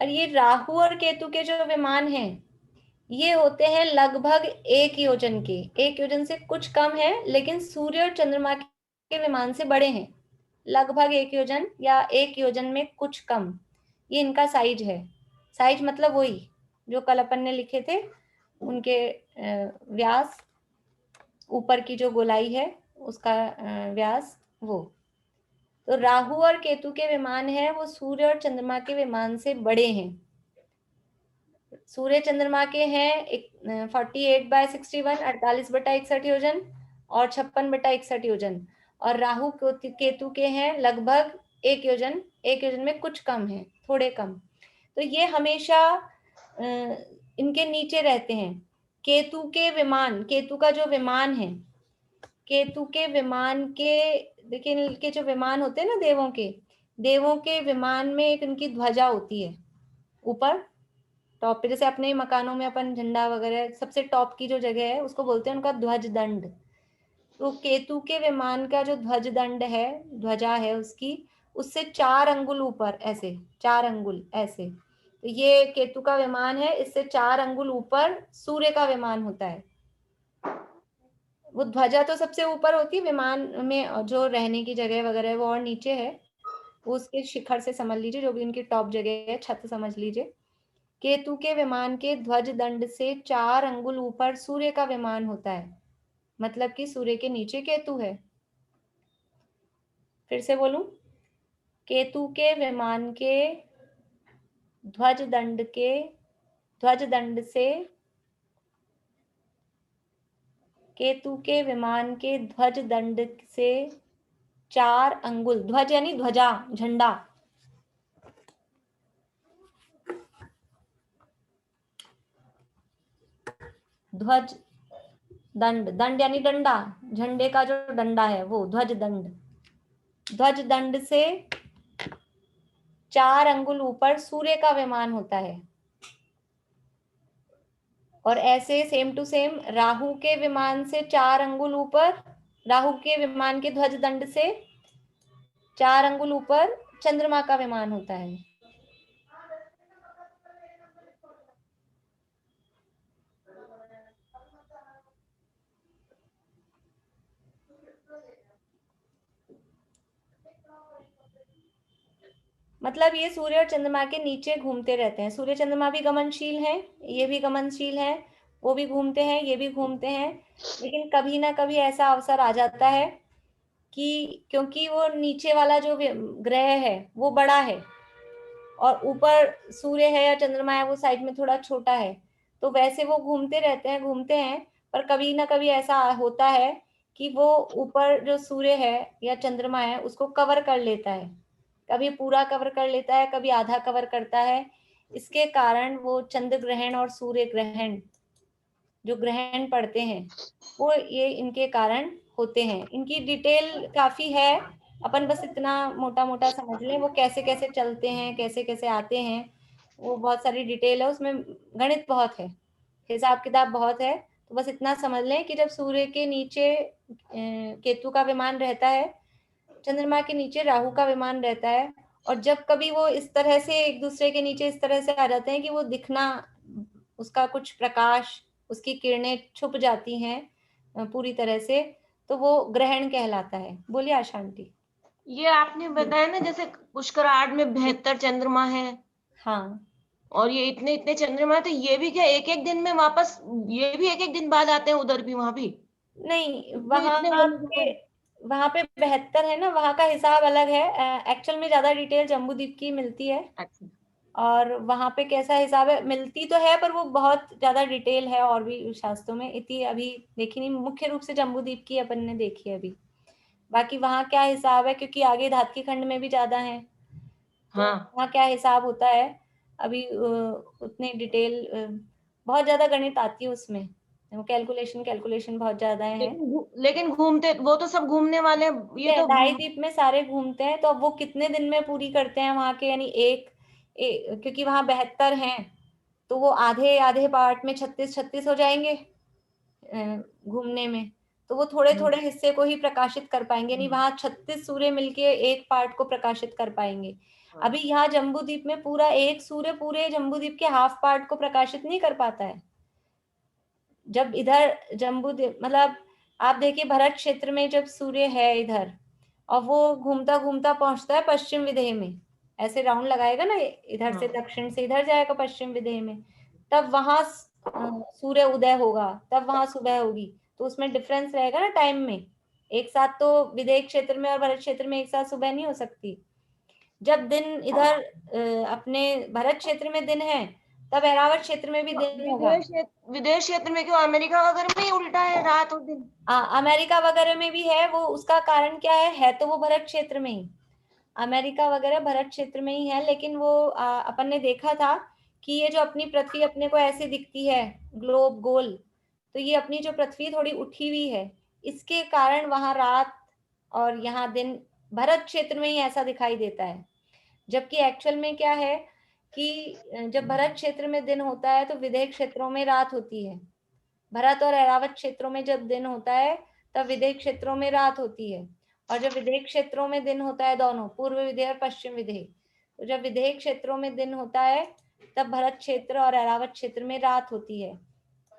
और ये राहु और केतु के जो विमान हैं, ये होते हैं लगभग 1 योजन के। 1 योजन से कुछ कम है, लेकिन सूर्य और चंद्रमा के विमान से बड़े हैं। लगभग 1 योजन या 1 योजन में कुछ कम, ये इनका साइज है। साइज मतलब वही जो कल अपन ने लिखे थे, उनके व्यास, ऊपर की जो गोलाई है उसका व्यास, वो। तो राहु और केतु के विमान है वो सूर्य और चंद्रमा के विमान से बड़े हैं। सूर्य चंद्रमा के हैं 48/61, 48/61 योजन और 56/61 योजन, और राहु केतु के हैं लगभग 1 योजन, 1 योजन में कुछ कम है, थोड़े कम। तो ये हमेशा इनके नीचे रहते हैं। केतु के विमान, केतु का जो विमान है, केतु के विमान के, देखिए इनके जो विमान होते हैं ना देवों के विमान में एक इनकी ध्वजा होती है ऊपर टॉप पे, जैसे अपने मकानों में अपन झंडा वगैरह सबसे टॉप की जो जगह है उसको बोलते हैं उनका ध्वज दंड। तो केतु के विमान का जो ध्वज दंड है, ध्वजा है उसकी, उससे 4 अंगुल ऊपर, ऐसे 4 अंगुल ऐसे, तो ये केतु का विमान है, इससे 4 अंगुल ऊपर सूर्य का विमान होता है। वो ध्वजा तो सबसे ऊपर होती है, विमान में जो रहने की जगह वगैरह है वो और नीचे है, वो उसके शिखर से समझ लीजिए, जो भी उनकी टॉप जगह है, छत समझ लीजिए। केतु के विमान के ध्वज दंड से 4 अंगुल ऊपर सूर्य का विमान होता है, मतलब कि सूर्य के नीचे केतु है। फिर से बोलूं, केतु के विमान के ध्वज दंड से, केतु के विमान के ध्वज दंड से 4 अंगुल, ध्वज यानी ध्वजा, झंडा, ध्वज दंड, दंड यानी डंडा, झंडे का जो डंडा है वो ध्वज दंड से 4 अंगुल ऊपर सूर्य का विमान होता है। और ऐसे सेम टू सेम राहु के विमान से 4 अंगुल ऊपर, राहु के विमान के ध्वज दंड से 4 अंगुल ऊपर चंद्रमा का विमान होता है। मतलब ये सूर्य और चंद्रमा के नीचे घूमते रहते हैं। सूर्य चंद्रमा भी गमनशील हैं, ये भी गमनशील हैं, वो भी घूमते हैं, ये भी घूमते हैं, लेकिन कभी ना कभी ऐसा अवसर आ जाता है कि क्योंकि वो नीचे वाला जो ग्रह है वो बड़ा है और ऊपर सूर्य है या चंद्रमा है वो साइड में थोड़ा छोटा है, तो वैसे वो घूमते हैं, पर कभी ना कभी ऐसा होता है कि वो ऊपर जो सूर्य है या चंद्रमा है उसको कवर कर लेता है, कभी पूरा कवर कर लेता है, कभी आधा कवर करता है। इसके कारण वो चंद्र ग्रहण और सूर्य ग्रहण जो ग्रहण पड़ते हैं वो ये इनके कारण होते हैं। इनकी डिटेल काफी है, अपन बस इतना मोटा मोटा समझ लें वो कैसे कैसे चलते हैं, कैसे कैसे आते हैं, वो बहुत सारी डिटेल है, उसमें गणित बहुत है, हिसाब किताब बहुत है। तो बस इतना समझ लें कि जब सूर्य के नीचे केतु का विमान रहता है, चंद्रमा के नीचे राहु का विमान रहता है, और जब कभी वो इस तरह से एक दूसरे के नीचे इस तरह से आ जाते हैं कि वो दिखना, उसका कुछ प्रकाश, उसकी किरणें छुप जाती हैं पूरी तरह से, तो वो ग्रहण कहलाता है। बोलिए आशा आंटी। ये आपने बताया ना जैसे पुष्करार्ड में 72 चंद्रमा है, हाँ, और ये इतने इतने चंद्रमा है, तो ये भी क्या एक एक दिन में वापस, ये भी एक एक दिन बाद आते हैं उधर भी, वहां भी नहीं, तो वहां पे 72 है ना, वहां का हिसाब अलग है। एक्चुअल में ज्यादा डिटेल जम्बूद्वीप की मिलती है। अच्छा। और वहां पे कैसा हिसाब है, मिलती तो है पर वो बहुत ज्यादा डिटेल है, और भी शास्त्रों में इतनी अभी देखी नहीं, मुख्य रूप से जम्बूद्वीप की अपन ने देखी है अभी। बाकी वहां क्या हिसाब है, क्योंकि आगे धातकी खंड में भी ज्यादा है, तो वहाँ क्या हिसाब होता है अभी उतनी डिटेल, बहुत ज्यादा गणित आती है उसमें, कैलकुलेशन बहुत ज्यादा है। लेकिन घूमते वो तो सब घूमने वाले, ये तो ढाई द्वीप में सारे घूमते हैं, तो अब वो कितने दिन में पूरी करते हैं वहां के, यानी क्योंकि वहां 72 हैं, तो वो आधे आधे पार्ट में 36 हो जाएंगे घूमने में, तो वो थोड़े थोड़े हिस्से को ही प्रकाशित कर पाएंगे, नहीं वहां 36 सूर्य मिलके एक पार्ट को प्रकाशित कर पाएंगे। अभी यहाँ जम्बूद्वीप में पूरा एक सूर्य पूरे जम्बूद्वीप के हाफ पार्ट को प्रकाशित नहीं कर पाता है। जब इधर जम्बूद्वीप, मतलब आप देखिए भरत क्षेत्र में जब सूर्य है इधर, और वो घूमता घूमता पहुंचता है पश्चिम विदेह में, ऐसे राउंड लगाएगा ना, इधर से दक्षिण से इधर जाएगा पश्चिम विदेह में, तब वहां सूर्य उदय होगा, तब वहां सुबह होगी, तो उसमें डिफरेंस रहेगा ना टाइम में। एक साथ तो विदेह क्षेत्र में और भरत क्षेत्र में एक साथ सुबह नहीं हो सकती। जब दिन इधर अपने भरत क्षेत्र में दिन है, तब ऐरावत क्षेत्र में भी दिन होगा। विदेश क्षेत्र में क्यों, अमेरिका वगैरह में ही उल्टा है, रात और दिन। अमेरिका वगैरह में भी है वो, उसका कारण क्या है तो वो भरत क्षेत्र में ही, अमेरिका वगैरह भरत क्षेत्र में ही है, लेकिन वो अपन ने देखा था कि ये जो अपनी पृथ्वी अपने को ऐसे दिखती है ग्लोब गोल, तो ये अपनी जो पृथ्वी थोड़ी उठी हुई है, इसके कारण वहां रात और यहाँ दिन भरत क्षेत्र में ही ऐसा दिखाई देता है। जबकि एक्चुअल में क्या है कि जब भरत क्षेत्र में दिन होता है तो विदेह क्षेत्रों में रात होती है। भरत और ऐरावत क्षेत्रों में जब दिन होता है तब विदेह क्षेत्रों में रात होती है, और जब विदेह क्षेत्रों में दिन होता है, दोनों पूर्व विदेह और पश्चिम विदेह, तो जब विदेह क्षेत्रों में दिन होता है तब भरत क्षेत्र और ऐरावत क्षेत्र में रात होती है।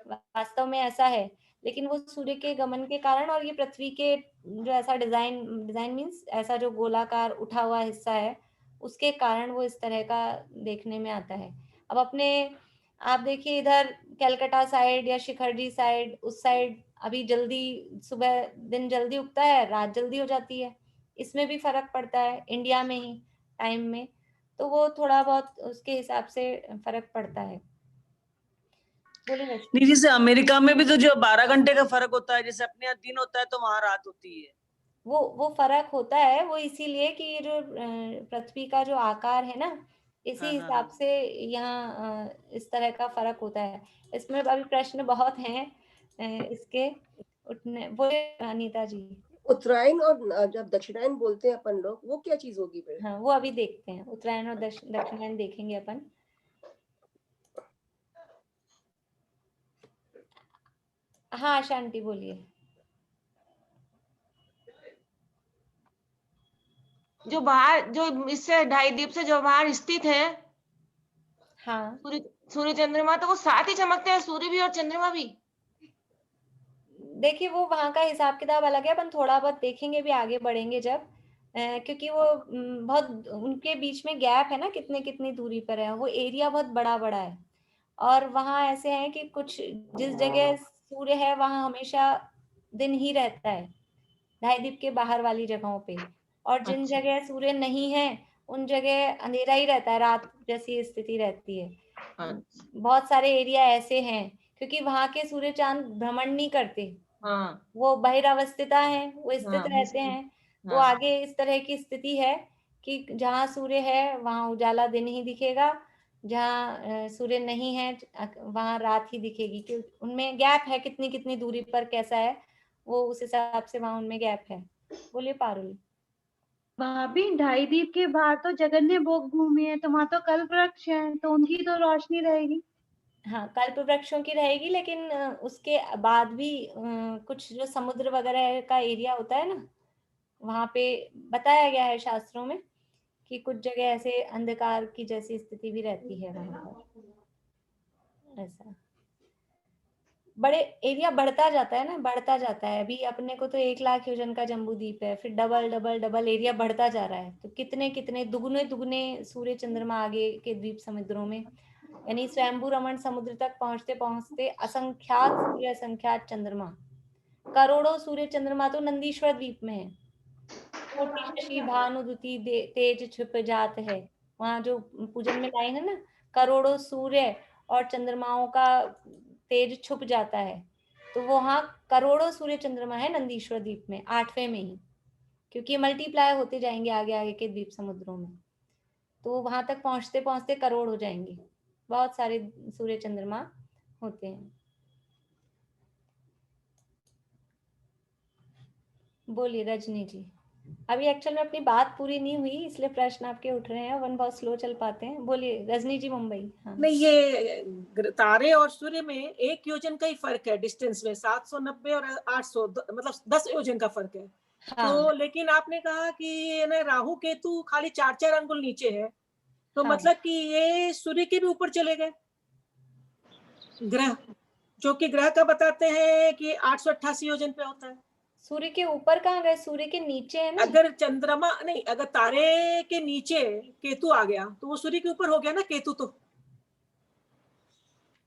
वास्तव में ऐसा है, लेकिन वो सूर्य के गमन के कारण और ये पृथ्वी के जो ऐसा डिजाइन मीन्स ऐसा जो गोलाकार उठा हुआ हिस्सा है, उसके कारण वो इस तरह का देखने में आता है। अब अपने आप देखिए इधर कलकत्ता साइड या शिखरजी साइड, उस साइड अभी जल्दी सुबह दिन जल्दी उगता है, रात जल्दी हो जाती है। इसमें भी फर्क पड़ता है इंडिया में ही टाइम में, तो वो थोड़ा बहुत उसके हिसाब से फर्क पड़ता है। बोलिए रश्मि। नहीं, जैसे अमेरिका में भी तो जो 12 घंटे का फर्क होता है, जैसे अपने यहाँ दिन होता है तो वहां रात होती है। वो फर्क होता है, वो इसीलिए कि ये जो पृथ्वी का जो आकार है ना, इसी हिसाब से यहाँ इस तरह का फर्क होता है। इसमें अभी प्रश्न बहुत हैं इसके उठने। बोले अनीता जी। उत्तरायण और जब दक्षिणायन बोलते हैं अपन लोग, वो क्या चीज होगी फिर? हाँ, वो अभी देखते हैं, उत्तरायण और दक्षिणायन देखेंगे अपन। हाँ शांति बोलिए। जो बाहर, जो इससे 2.5 द्वीप से जो बाहर स्थित है, हाँ, सूर्य चंद्रमा, तो वो साथ ही चमकते हैं, सूर्य भी और चंद्रमा भी। देखिए वो वहां का हिसाब किताब अलग है, अपन थोड़ा बहुत देखेंगे भी आगे बढ़ेंगे जब, क्योंकि वो बहुत उनके बीच में गैप है ना, कितने कितनी दूरी पर है, वो एरिया बहुत बड़ा बड़ा है। और वहाँ ऐसे हैं कि कुछ जिस जगह सूर्य है वहां हमेशा दिन ही रहता है 2.5 द्वीप के बाहर वाली जगहों पे, और जिन जगह सूर्य नहीं है उन जगह अंधेरा ही रहता है, रात जैसी स्थिति रहती है। बहुत सारे एरिया ऐसे हैं क्योंकि वहां के सूर्य चांद भ्रमण नहीं करते, वो बहिरावस्थिता है, वो स्थित रहते हैं। तो आगे इस तरह की स्थिति है कि जहाँ सूर्य है वहां उजाला दिन ही दिखेगा, जहाँ सूर्य नहीं है वहां रात ही दिखेगी, क्योंकि उनमें गैप है, कितनी कितनी दूरी पर कैसा है वो उस हिसाब से वहां उनमें गैप है। बोलिए पारुल। भाभी 2.5 द्वीप के बाहर तो जगन्य भोग भूमि है, तो वहां तो कल्प वृक्ष है, तो उनकी तो रोशनी रहेगी। हाँ, कल्प वृक्षों की रहेगी, लेकिन उसके बाद भी कुछ जो समुद्र वगैरह का एरिया होता है ना, वहां पे बताया गया है शास्त्रों में कि कुछ जगह ऐसे अंधकार की जैसी स्थिति भी रहती है वहां पर। ऐसा बड़े एरिया बढ़ता जाता है ना, बढ़ता जाता है। अभी अपने को तो 1 लाख योजन का जम्बू द्वीप है, फिर डबल डबल डबल एरिया बढ़ता जा रहा है, तो कितने कितने दुगने दुगने सूर्य चंद्रमा आगे के द्वीप समुद्रों में, यानी स्वयंभू रमण समुद्र तक पहुंचते पहुंचते असंख्यात सूर्य असंख्यात चंद्रमा, करोड़ों सूर्य चंद्रमा तो नंदीश्वर द्वीप में है। कोटि शशि भानुदुति तेज छिप जात है, वहां जो पूजन में लाइन है ना, करोड़ों सूर्य और चंद्रमाओं का तेज छुप जाता है, तो वहां करोड़ों सूर्य चंद्रमा है नंदीश्वर द्वीप में, 8वें में ही, क्योंकि मल्टीप्लाई होते जाएंगे आगे आगे के द्वीप समुद्रों में, तो वहां तक पहुंचते पहुंचते करोड़ हो जाएंगे। बहुत सारे सूर्य चंद्रमा होते हैं। बोलिए रजनी जी। अभी एक्चुअल में अपनी बात पूरी नहीं हुई, इसलिए प्रश्न आपके उठ रहे हैं, वन बहुत स्लो चल पाते हैं। बोलिए रजनी जी मुंबई। हाँ। नहीं, ये तारे और सूर्य में 1 योजन का ही फर्क है डिस्टेंस में, 790 और 800, मतलब 10 योजन का फर्क है। हाँ। तो लेकिन आपने कहा कि ना राहु केतु खाली 4-4 अंगुल नीचे है, तो हाँ। मतलब कि ये सूर्य के भी ऊपर चले गए ग्रह, जो कि ग्रह का बताते हैं कि 888 योजन पे होता है। सूर्य के ऊपर कहाँ गए, सूर्य के नीचे है ना। अगर चंद्रमा नहीं, अगर तारे के नीचे केतु आ गया तो वो सूर्य के ऊपर हो गया ना केतु। तो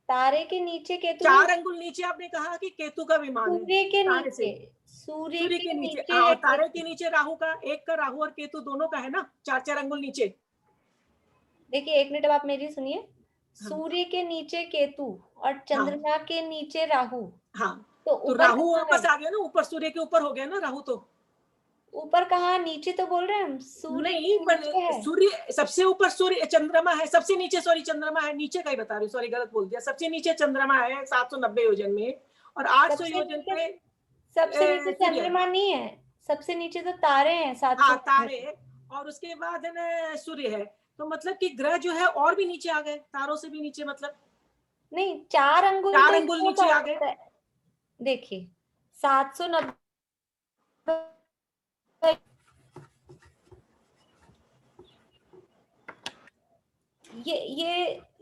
तारे के नीचे केतु 4 अंगुल नीचे आपने कहा कि केतु का विमान है। सूर्य के नीचे, सूर्य के नीचे और तारे के नीचे राहु का, एक का राहु और केतु दोनों का है ना, 4-4 अंगुल नीचे। देखिए 1 मिनट, अब आप मेरी सुनिए। सूर्य के नीचे केतु और चंद्रमा के नीचे राहु। हाँ, तो राहु वापस आ गया ना ऊपर, सूर्य के ऊपर हो गया ना राहु। तो ऊपर कहाँ, नीचे तो बोल रहे हैं हम, सूर्य नहीं, पर नीचे है। सूर्य सबसे ऊपर, सूर्य चंद्रमा है सबसे नीचे, सॉरी चंद्रमा है नीचे का ही बता रही हूँ, सॉरी गलत बोल दिया, सबसे नीचे चंद्रमा है 790 योजन में, और 800 सबसे योजन नीचे, पे सबसे नीचे सूर्य है। चंद्रमा नहीं है, सबसे नीचे तो तारे हैं 700। हाँ तारे, और उसके बाद है ना सूर्य है, तो मतलब कि ग्रह जो है और भी नीचे आ गए, तारों से भी नीचे, मतलब नहीं 4 अंगुल, 4 तो अंगुल इसको नीचे आ गए। होता है। देखिए 790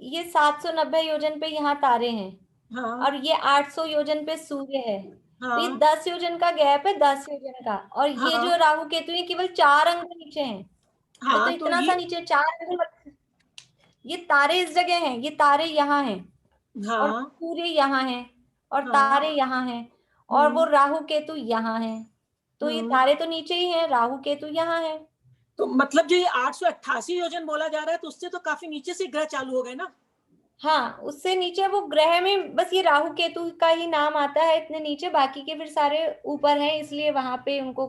ये 790 योजन पे यहाँ तारे हैं। हाँ। और ये 800 योजन पे सूर्य है। तो ये हाँ। 10 योजन का गैप है, 10 योजन का। और ये हाँ। जो राहु केतु ये केवल 4 अंगुल नीचे हैं। हाँ, तो इतना सा नीचे 4 अंगुल, ये तारे इस जगह हैं, ये तारे यहाँ हैं। हाँ। और सूर्य यहाँ है, और हाँ। तारे यहाँ हैं, और वो राहु केतु यहाँ है। तो ये तारे तो नीचे ही हैं, राहु केतु यहाँ है। तो मतलब जो ये 888 योजन बोला जा रहा है, तो उससे तो काफी नीचे से ग्रह चालू हो गए ना। हाँ, उससे नीचे वो ग्रह में बस ये राहु केतु का ही नाम आता है इतने नीचे, बाकी के फिर सारे ऊपर हैं, इसलिए वहां पे उनको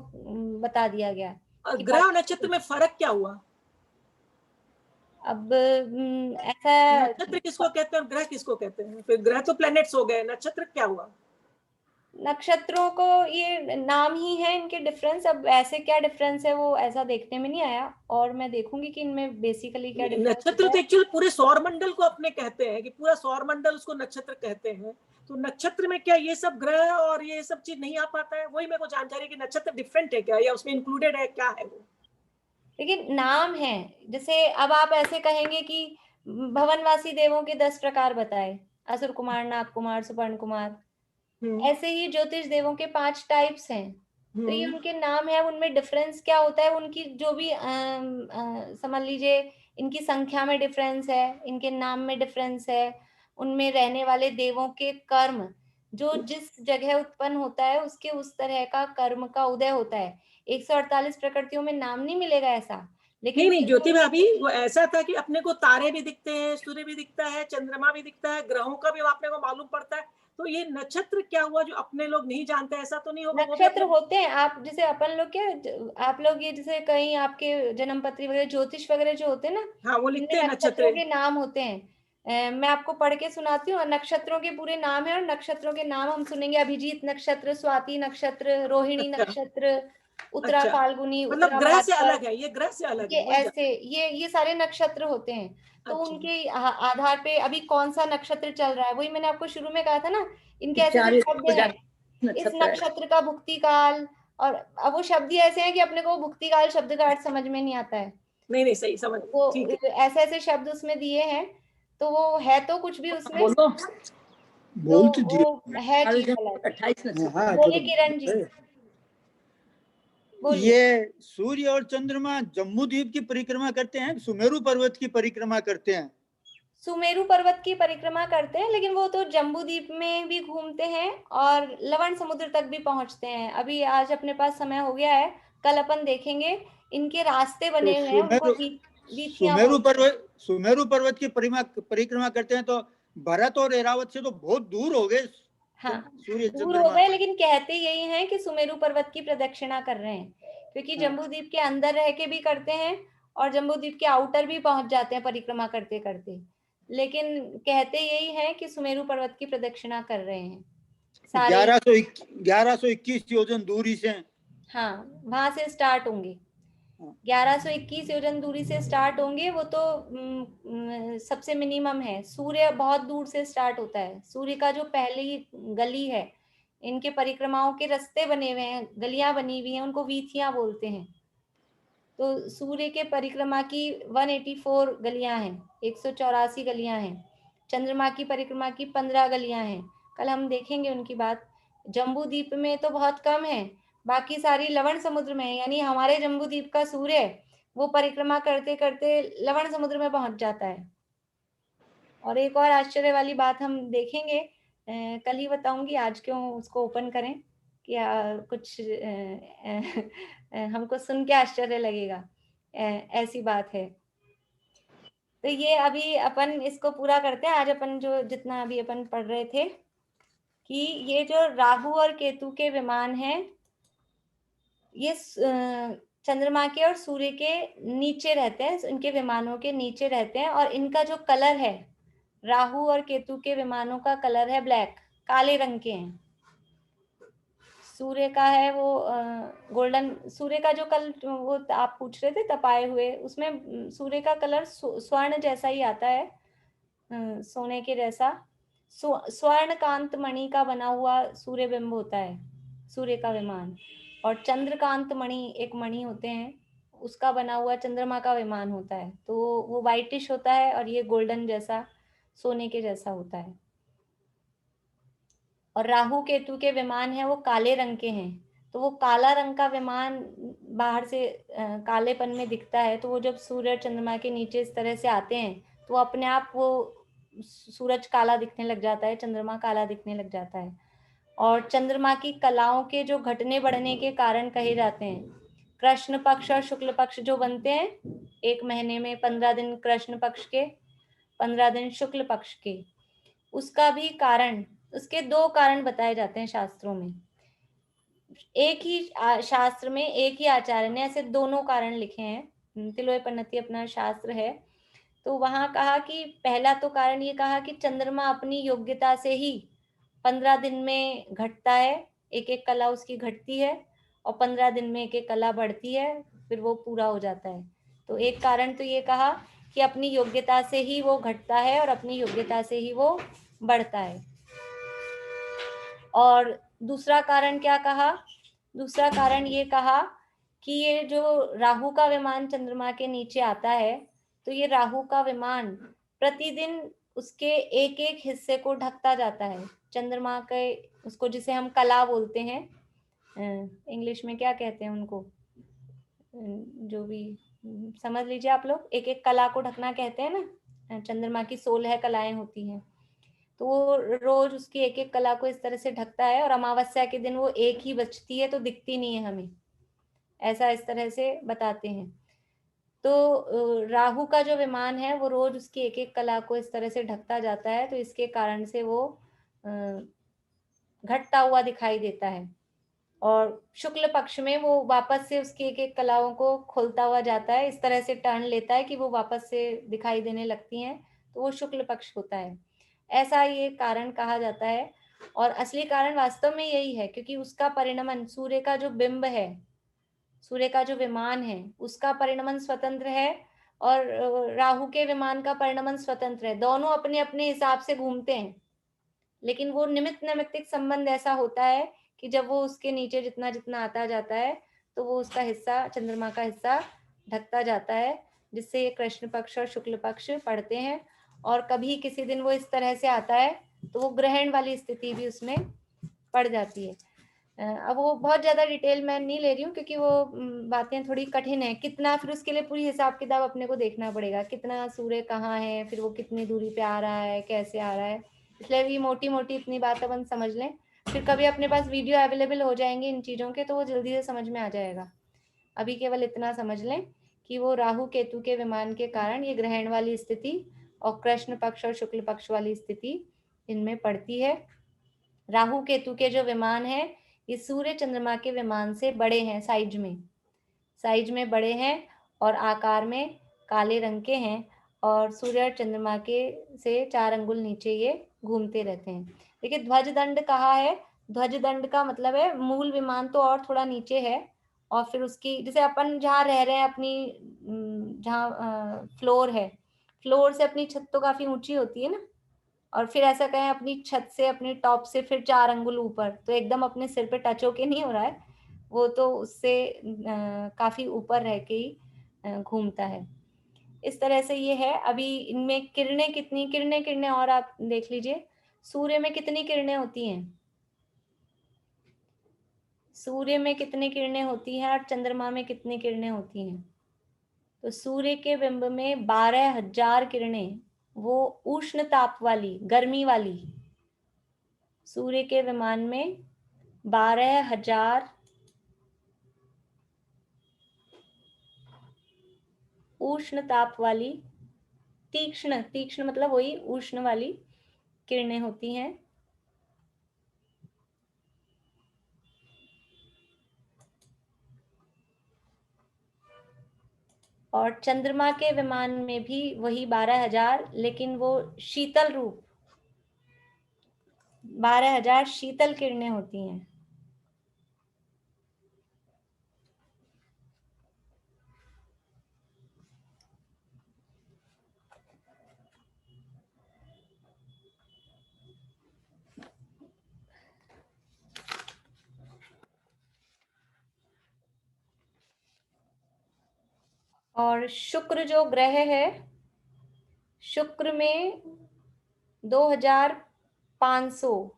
बता दिया गया। ग्रह और नक्षत्र में फर्क क्या हुआ? अब ऐसा, नक्षत्र किसको कहते हैं और ग्रह किसको कहते हैं? फिर ग्रह तो प्लैनेट्स हो गए, नक्षत्र क्या हुआ? नक्षत्रों को ये नाम ही है इनके डिफरेंस। अब ऐसे क्या डिफरेंस है वो ऐसा देखने में नहीं आया, और मैं देखूंगी कि इनमें बेसिकली क्या डिफरेंस नक्षत्र तो एक्चुअली पूरे सौर मंडल को अपने कहते हैं, कि पूरा सौर मंडल उसको नक्षत्र कहते हैं। तो नक्षत्र में क्या ये सब ग्रह और ये सब चीज नहीं आ पाता है? वही मेरे को जानकारी है कि नक्षत्र डिफरेंट है क्या, या उसमें इंक्लूडेड है, क्या है वो? लेकिन नाम है। जैसे अब आप ऐसे कहेंगे कि भवनवासी देवों के 10 प्रकार बताए, असुर कुमार, नाग कुमार, सुपर्ण कुमार। ऐसे ही ज्योतिष देवों के 5 टाइप्स हैं। तो ये उनके नाम है, उनमें डिफरेंस क्या होता है, उनकी जो भी समझ लीजिए इनकी संख्या में डिफरेंस है, इनके नाम में डिफरेंस है, उनमें रहने वाले देवों के कर्म, जो जिस जगह उत्पन्न होता है उसके उस तरह का कर्म का उदय होता है। 148 प्रकृतियों में नाम नहीं मिलेगा ऐसा, लेकिन नहीं ज्योति भाभी, वो ऐसा था कि अपने को तारे भी दिखते हैं, सूर्य भी दिखता है, चंद्रमा भी दिखता है, ग्रहों का भी अपने को मालूम पड़ता है। तो ये नक्षत्र क्या हुआ जो अपने लोग नहीं जानते? ऐसा तो नहीं होगा? नक्षत्र होते हैं, आप जैसे अपन लोग क्या, आप लोग ये जैसे कहीं आपके जन्म पत्री वगैरह ज्योतिष वगैरह जो होते हैं ना, हाँ वो लिखते हैं नक्षत्रों नक्षत्र के नाम होते हैं। मैं आपको पढ़ के सुनाती हूँ। नक्षत्रों के पूरे नाम है, और नक्षत्रों के नाम हम सुनेंगे। अभिजीत नक्षत्र, स्वाति नक्षत्र, रोहिणी नक्षत्र, उत्तरा फाल्गुनी, मतलब उत्तरा ग्रह से भाद्रपद। अलग है, ये ग्रह से अलग ये है, ऐसे ये सारे नक्षत्र होते हैं। तो उनके आधार पे अभी कौन सा नक्षत्र चल रहा है, वही मैंने आपको शुरू में कहा था ना, इनके ऐसे शब्द हैं, इस नक्षत्र का भुक्ति काल। और अब वो शब्द ही ऐसे हैं कि अपने को भुक्ति काल शब्द का अर्थ समझ में नहीं आता है। नहीं सही समझ, वो ऐसे ऐसे शब्द उसमें दिए हैं, तो वो है तो कुछ भी उसमें बोलो, बोल तो वो है चीज अलग। 28 बोले किरण जी। ये सूर्य और चंद्रमा जम्मू द्वीप की परिक्रमा करते हैं, सुमेरु पर्वत की परिक्रमा करते हैं? सुमेरु पर्वत की परिक्रमा करते हैं, लेकिन वो तो जम्बू द्वीप में भी घूमते हैं और लवण समुद्र तक भी पहुंचते हैं। अभी आज अपने पास समय हो गया है, कल अपन देखेंगे इनके रास्ते बने हुए हैं, उनको सुमेरु पर्वत की परिक्रमा करते हैं, तो भरत और ऐरावत से तो बहुत दूर हो गए। हाँ, दूर हो गए, लेकिन कहते यही हैं कि सुमेरु पर्वत की प्रदक्षिणा कर रहे हैं, क्योंकि जम्बू द्वीप के अंदर रह के भी करते हैं और जम्बू द्वीप के आउटर भी पहुंच जाते हैं परिक्रमा करते करते। लेकिन कहते यही है कि सुमेरु पर्वत की प्रदक्षिणा कर रहे हैं। 1121 योजन दूरी से। हाँ, वहां से स्टार्ट होंगे, 1121 योजन दूरी से स्टार्ट होंगे। वो तो सबसे मिनिमम है। सूर्य बहुत दूर से स्टार्ट होता है। सूर्य का जो पहली गली है, इनके परिक्रमाओं के रास्ते बने हुए हैं, गलियां बनी हुई हैं, उनको वीथियां बोलते हैं। तो सूर्य के परिक्रमा की 184 गलियां हैं, 184 गलियां हैं। चंद्रमा की परिक्रमा की 15 गलियां हैं। कल हम देखेंगे उनकी बात। जम्बू द्वीप में तो बहुत कम है, बाकी सारी लवण समुद्र में है। यानी हमारे जम्बू द्वीप का सूर्य वो परिक्रमा करते करते लवण समुद्र में पहुंच जाता है। और एक और आश्चर्य वाली बात हम देखेंगे, कल ही बताऊंगी, आज क्यों उसको ओपन करें कि कुछ हमको सुन के आश्चर्य लगेगा, ऐसी बात है। तो ये अभी अपन इसको पूरा करते हैं। आज अपन जो जितना अभी अपन पढ़ रहे थे कि ये जो राहु और केतु के विमान हैं, ये चंद्रमा के और सूर्य के नीचे रहते हैं, इनके विमानों के नीचे रहते हैं, और इनका जो कलर है, राहु और केतु के विमानों का कलर है ब्लैक, काले रंग के हैं। सूर्य का है वो गोल्डन, सूर्य का जो कल वो आप पूछ रहे थे तपाए हुए, उसमें सूर्य का कलर स्वर्ण जैसा ही आता है, सोने के जैसा। स्वर्ण कांत मणि का बना हुआ सूर्य बिंब होता है सूर्य का विमान, और चंद्रकांत मणि एक मणि होते हैं, उसका बना हुआ चंद्रमा का विमान होता है। तो वो वाइटिश होता है और ये गोल्डन जैसा सोने के जैसा होता है। और राहु केतु के विमान है वो काले रंग के हैं, तो वो काला रंग का विमान बाहर से कालेपन में दिखता है, तो वो जब सूर्य और चंद्रमा के नीचे इस तरह से आते हैं तो अपने आप वो सूरज काला दिखने लग जाता है, चंद्रमा काला दिखने लग जाता है। और चंद्रमा की कलाओं के जो घटने बढ़ने के कारण कहे जाते हैं, कृष्ण पक्ष और शुक्ल पक्ष जो बनते हैं, एक महीने में 15 दिन कृष्ण पक्ष के, 15 दिन शुक्ल पक्ष के, उसका भी कारण, उसके 2 कारण बताए जाते हैं शास्त्रों में। एक ही शास्त्र में एक ही आचार्य ने ऐसे दोनों कारण लिखे हैं, तिलोय पन्नति अपना शास्त्र है, तो वहां कहा कि पहला तो कारण ये कहा कि चंद्रमा अपनी योग्यता से ही 15 दिन में घटता है, एक एक कला उसकी घटती है, और 15 दिन में एक एक कला बढ़ती है, फिर वो पूरा हो जाता है। तो एक कारण तो ये कहा कि अपनी योग्यता से ही वो घटता है और अपनी योग्यता से ही वो बढ़ता है। और दूसरा कारण क्या कहा? दूसरा कारण ये कहा कि ये जो राहु का विमान चंद्रमा के नीचे आता है, तो ये राहु का विमान प्रतिदिन उसके एक एक हिस्से को ढकता जाता है, चंद्रमा के उसको, जिसे हम कला बोलते हैं, इंग्लिश में क्या कहते हैं उनको, जो भी समझ लीजिए आप लोग, एक एक कला को ढकना कहते हैं ना, चंद्रमा की 16 कलाएं होती हैं, तो वो रोज उसकी एक एक कला को इस तरह से ढकता है, और अमावस्या के दिन वो एक ही बचती है तो दिखती नहीं है हमें, ऐसा इस तरह से बताते हैं। तो राहु का जो विमान है वो रोज उसकी एक एक कला को इस तरह से ढकता जाता है, तो इसके कारण से वो घटता हुआ दिखाई देता है। और शुक्ल पक्ष में वो वापस से उसकी एक एक कलाओं को खोलता हुआ जाता है, इस तरह से टर्न लेता है कि वो वापस से दिखाई देने लगती हैं, तो वो शुक्ल पक्ष होता है, ऐसा ये कारण कहा जाता है। और असली कारण वास्तव में यही है, क्योंकि उसका परिणमन, सूर्य का जो बिंब है, सूर्य का जो विमान है, उसका परिणमन स्वतंत्र है, और राहु के विमान का परिणमन स्वतंत्र है, दोनों अपने अपने हिसाब से घूमते हैं, लेकिन वो निमित्त नैमित्तिक संबंध ऐसा होता है कि जब वो उसके नीचे जितना जितना आता जाता है, तो वो उसका हिस्सा, चंद्रमा का हिस्सा ढकता जाता है, जिससे ये कृष्ण पक्ष और शुक्ल पक्ष पड़ते हैं। और कभी किसी दिन वो इस तरह से आता है तो वो ग्रहण वाली स्थिति भी उसमें पड़ जाती है। अब वो बहुत ज्यादा डिटेल मैं नहीं ले रही हूँ, क्योंकि वो बातें थोड़ी कठिन है, कितना, फिर उसके लिए पूरी हिसाब किताब अपने को देखना पड़ेगा, कितना सूर्य कहाँ है, फिर वो कितनी दूरी पे आ रहा है, कैसे आ रहा है, इसलिए भी मोटी मोटी इतनी बात अपन समझ लें, फिर कभी अपने पास वीडियो अवेलेबल हो जाएंगे इन चीजों के, तो वो जल्दी से समझ में आ जाएगा। अभी केवल इतना समझ लें कि वो राहु केतु के विमान के कारण ये ग्रहण वाली स्थिति और कृष्ण पक्ष और शुक्ल पक्ष वाली स्थिति इनमें पड़ती है। राहु केतु के जो विमान है ये सूर्य चंद्रमा के विमान से बड़े हैं, साइज में बड़े हैं, और आकार में काले रंग के हैं, और सूर्य और चंद्रमा के से 4 अंगुल नीचे ये घूमते रहते हैं। देखिए ध्वज दंड कहा है, ध्वज दंड का मतलब है मूल विमान तो और थोड़ा नीचे है, और फिर उसकी, जैसे अपन जहाँ रह रहे हैं, अपनी जहाँ फ्लोर है, फ्लोर से अपनी छत तो काफी ऊंची होती है ना, और फिर ऐसा कहें अपनी छत से, अपनी टॉप से फिर 4 अंगुल ऊपर, तो एकदम अपने सिर पे टच होके नहीं हो रहा है, वो तो उससे काफी ऊपर रह के ही घूमता है। इस तरह से ये है। अभी इनमें किरणें कितनी, किरणें और आप देख लीजिए, सूर्य में कितनी किरणें होती हैं, सूर्य में कितनी किरणें होती हैं और चंद्रमा में कितनी किरणें होती हैं। तो सूर्य के बिंब में 12,000 किरणें, वो उष्ण ताप वाली, गर्मी वाली, सूर्य के विमान में 12,000 उष्ण ताप वाली, तीक्ष्ण मतलब वही उष्ण वाली किरणें होती हैं। और चंद्रमा के विमान में भी वही 12,000, लेकिन वो शीतल रूप, 12,000 शीतल किरणें होती हैं। और शुक्र जो ग्रह है, शुक्र में 2,500,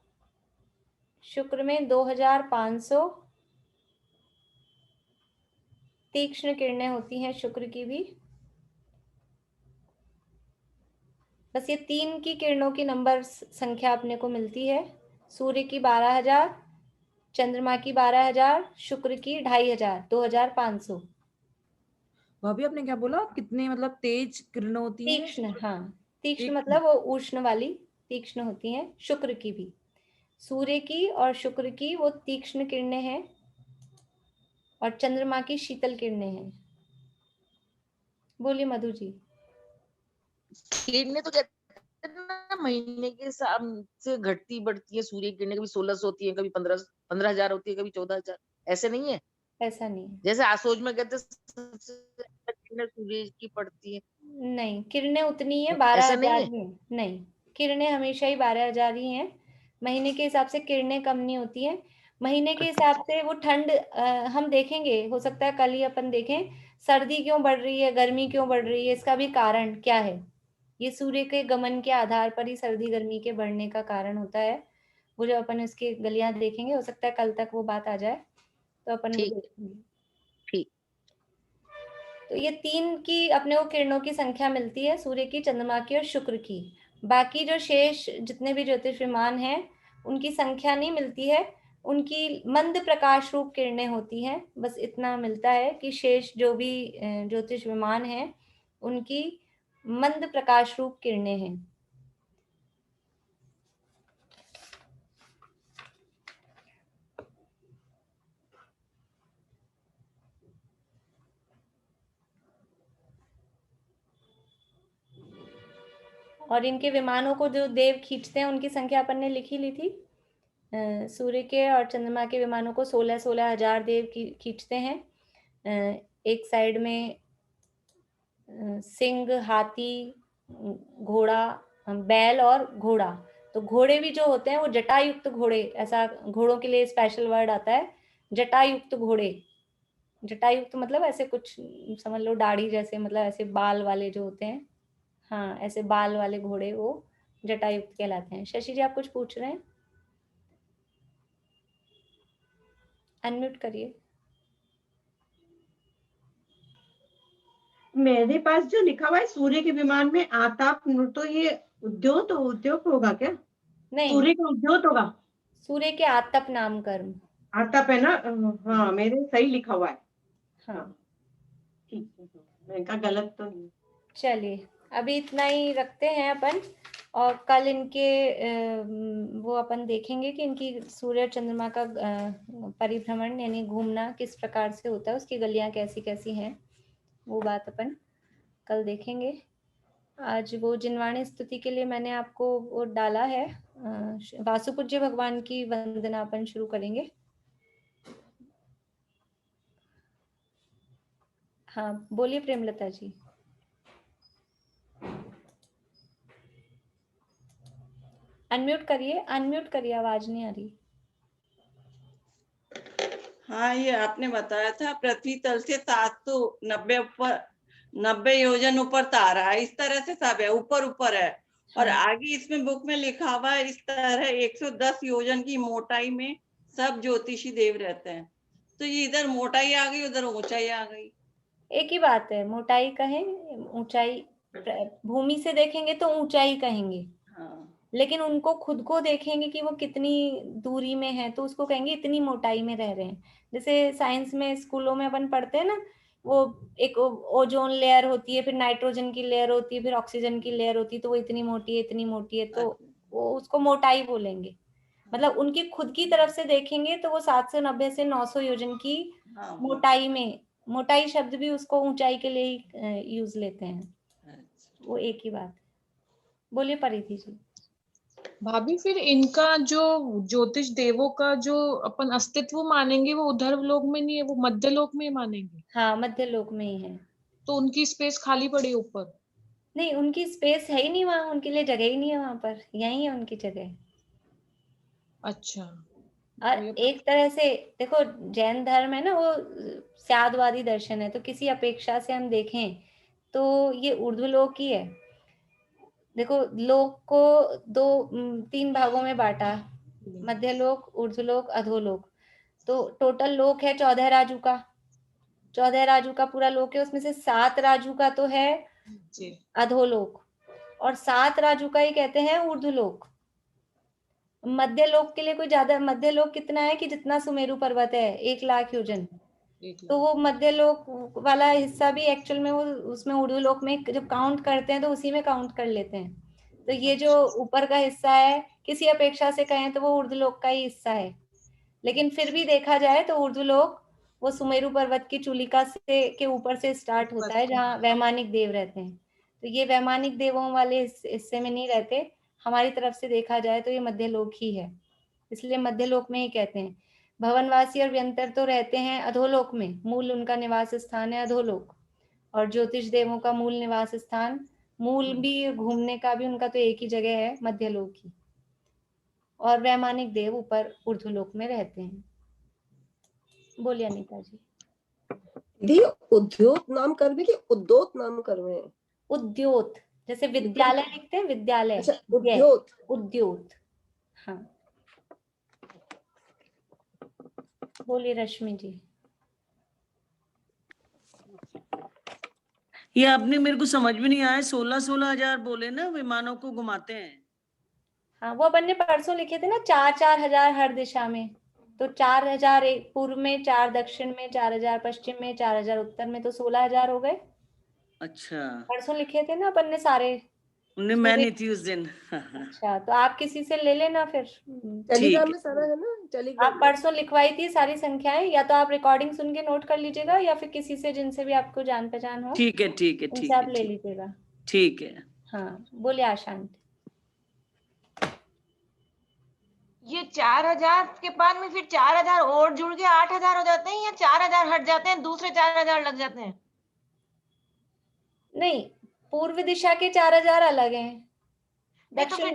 शुक्र में 2,500 तीक्ष्ण किरणें होती हैं शुक्र की भी। बस ये 3 की किरणों की नंबर संख्या अपने को मिलती है। सूर्य की 12,000, चंद्रमा की 12,000, शुक्र की 2,500, 2,500। भाभी आपने क्या बोला, कितने मतलब तेज किरणें होती हैं? तीक्ष्ण, हाँ तीक्ष्ण मतलब वो उष्ण वाली तीक्ष्ण होती हैं शुक्र की भी। सूर्य की और शुक्र की वो तीक्ष्ण किरणें हैं और चंद्रमा की शीतल किरणें हैं। बोलिए मधु जी। किरणें तो कहते हैं ना महीने के हिसाब से घटती बढ़ती है। सूर्य की किरणें कभी 1,600 होती है, कभी 15,000 होती है, कभी 14,000। ऐसे नहीं है? ऐसा नहीं है। जैसे आसोज में कहते किरणें सूर्य की पड़ती है। नहीं, किरणें उतनी है, ऐसा 12,000 नहीं है? ही है। नहीं, किरणें हमेशा ही 12,000 ही हैं। महीने के हिसाब से किरणें कम नहीं होती हैं। महीने के हिसाब से वो ठंड हम देखेंगे, हो सकता है कल ही अपन देखें सर्दी क्यों बढ़ रही है, गर्मी क्यों बढ़ रही है, इसका भी कारण क्या है। ये सूर्य के गमन के आधार पर ही सर्दी गर्मी के बढ़ने का कारण होता है। वो जो अपन इसकी गलियां देखेंगे, हो सकता है कल तक वो बात आ जाए तो अपन वो देखेंगे। ठीक। तो ये 3 की अपने को किरणों की संख्या मिलती है, सूर्य की, चंद्रमा की और शुक्र की। बाकी जो शेष जितने भी ज्योतिष विमान हैं उनकी संख्या नहीं मिलती है, उनकी मंद प्रकाश रूप किरणें होती हैं। बस इतना मिलता है कि शेष जो भी ज्योतिष विमान हैं उनकी मंद प्रकाश रूप किरणें हैं। और इनके विमानों को जो देव खींचते हैं उनकी संख्या अपन ने लिखी ली थी। सूर्य के और चंद्रमा के विमानों को 16,000 देव खींचते हैं। एक साइड में सिंह, हाथी, घोड़ा, बैल और घोड़ा। तो घोड़े भी जो होते हैं वो जटायुक्त घोड़े, ऐसा घोड़ों के लिए स्पेशल वर्ड आता है, जटायुक्त घोड़े। जटायुक्त मतलब ऐसे कुछ समझ लो दाढ़ी जैसे, मतलब ऐसे बाल वाले जो होते हैं, हाँ ऐसे बाल वाले घोड़े वो जटायुक्त कहलाते हैं। शशि जी आप कुछ पूछ रहे हैं? अनम्यूट करिए। मेरे पास जो लिखा हुआ है सूर्य के विमान में आताप, तो ये उद्योग होगा क्या? नहीं, सूर्य का उद्योग होगा। सूर्य के आतप नाम कर्म। आताप है ना? हाँ मेरे सही लिखा हुआ है। हाँ ठीक है, मैंने कहा गलत तो नहीं। चलिए अभी इतना ही रखते हैं अपन, और कल इनके वो अपन देखेंगे कि इनकी सूर्य और चंद्रमा का परिभ्रमण यानी घूमना किस प्रकार से होता है, उसकी गलियां कैसी कैसी हैं, वो बात अपन कल देखेंगे। आज वो जिनवाणी स्तुति के लिए मैंने आपको वो डाला है, वासुपूज्य भगवान की वंदना अपन शुरू करेंगे। हाँ बोलिए प्रेमलता जी। अनम्यूट करिए, आवाज नहीं आ रही। हाँ ये आपने बताया था पृथ्वी तल से 790 योजन ऊपर तारा है, इस तरह से सब है, ऊपर ऊपर है। और आगे इसमें बुक में लिखा हुआ है इस तरह 110 योजन की मोटाई में सब ज्योतिषी देव रहते हैं। तो ये इधर मोटाई आ गई, उधर ऊंचाई आ गई। एक ही बात है, मोटाई कहें ऊंचाई, भूमि से देखेंगे तो ऊंचाई कहेंगे, लेकिन उनको खुद को देखेंगे कि वो कितनी दूरी में है तो उसको कहेंगे इतनी मोटाई में रह रहे हैं। जैसे साइंस में स्कूलों में अपन पढ़ते हैं ना, वो एक ओजोन लेयर होती है, फिर नाइट्रोजन की लेयर होती है, फिर ऑक्सीजन की लेयर होती है, तो वो इतनी मोटी है इतनी मोटी है, तो वो उसको मोटाई बोलेंगे। मतलब उनकी खुद की तरफ से देखेंगे तो वो 790 से 900 योजन की मोटाई में मोटाई शब्द भी उसको ऊंचाई के लिए ही यूज लेते हैं, वो एक ही बात। बोलिए परिधि जी। भाभी फिर इनका जो ज्योतिष देवों का जो अपन अस्तित्व मानेंगे वो उधर लोक में नहीं है, वो मध्य लोक में मानेंगे। हाँ, मध्य लोक में ही है। तो उनकी स्पेस खाली पड़ी ऊपर? नहीं, उनकी स्पेस है ही नहीं वहां, उनके लिए जगह ही नहीं है वहां पर, यही है उनकी जगह। अच्छा। और एक तरह से देखो, जैन धर्म है ना, वो स्यादवादी दर्शन है, तो किसी अपेक्षा से हम देखें तो ये ऊर्ध्वलोक ही है। देखो, लोक को तीन भागों में बांटा, मध्य लोक, ऊर्ध्वलोक, अधोलोक। तो टोटल लोक है 14 राजू का, 14 राजू का पूरा लोक है, उसमें से 7 राजू का तो है अधोलोक, और 7 राजू का ही कहते हैं ऊर्ध्वलोक। मध्य लोक के लिए कोई ज्यादा, मध्य लोक कितना है कि जितना सुमेरु पर्वत है, 1 लाख योजन, तो वो मध्य लोक वाला हिस्सा भी एक्चुअल में वो उसमें ऊर्ध्वलोक में जब काउंट करते हैं तो उसी में काउंट कर लेते हैं। तो ये जो ऊपर का हिस्सा है, किसी अपेक्षा से कहें तो वो ऊर्ध्वलोक का ही हिस्सा है, लेकिन फिर भी देखा जाए तो ऊर्ध्वलोक वो सुमेरु पर्वत की चूलिका से के ऊपर से स्टार्ट होता है, जहाँ वैमानिक देव रहते हैं। तो ये वैमानिक देवों वाले हिस्से में नहीं रहते, हमारी तरफ से देखा जाए तो ये मध्य लोक ही है, इसलिए मध्य लोक में ही कहते हैं। भवनवासी और व्यंतर तो रहते हैं अधोलोक में, मूल उनका निवास स्थान है अधोलोक, और ज्योतिष देवों का मूल निवास स्थान, मूल भी घूमने का भी उनका तो एक ही जगह है, मध्य लोक ही, और वैमानिक देव ऊपर ऊर्ध्वलोक में रहते हैं। बोलिए अनीता जी। दी उद्योत नाम कर्म कि उद्योत नाम कर्म है? उद्योत, जैसे विद्यालय लिखते हैं, विद्यालय। अच्छा, उद्योत। उद्योत, हाँ। बोलिए रश्मि जी। ये आपने मेरे को समझ में नहीं आया, 16-16 हजार बोले ना विमानों को घुमाते हैं। हाँ, वो अपन ने परसों लिखे थे ना, 4-4 हजार हर दिशा में, तो 4,000 पूर्व में, 4 दक्षिण में, 4,000 पश्चिम में, 4,000 उत्तर में, तो 16,000 हो गए। अच्छा, परसों लिखे थे ना अपन ने सारे। मैं नहीं थी उस दिन। अच्छा, तो आप किसी से ले लेना फिर। टेलीग्राम में सारा है ना, टेलीग्राम आप परसों लिखवाई थी सारी संख्याएं, या तो आप रिकॉर्डिंग सुन के नोट कर लीजिएगा, या फिर किसी से जिनसे भी आपको जान पहचान हो, ठीक है ठीक है उनसे आप ले लीजिएगा। ठीक है। हाँ, बोलिए आशांत। ये 4,000 के बाद में फिर 4,000 और जुड़ के 8,000 हो जाते हैं, या 4,000 हट जाते हैं, दूसरे 4,000 लग जाते हैं? नहीं, पूर्व दिशा के 4,000 अलग हैं। तो फिर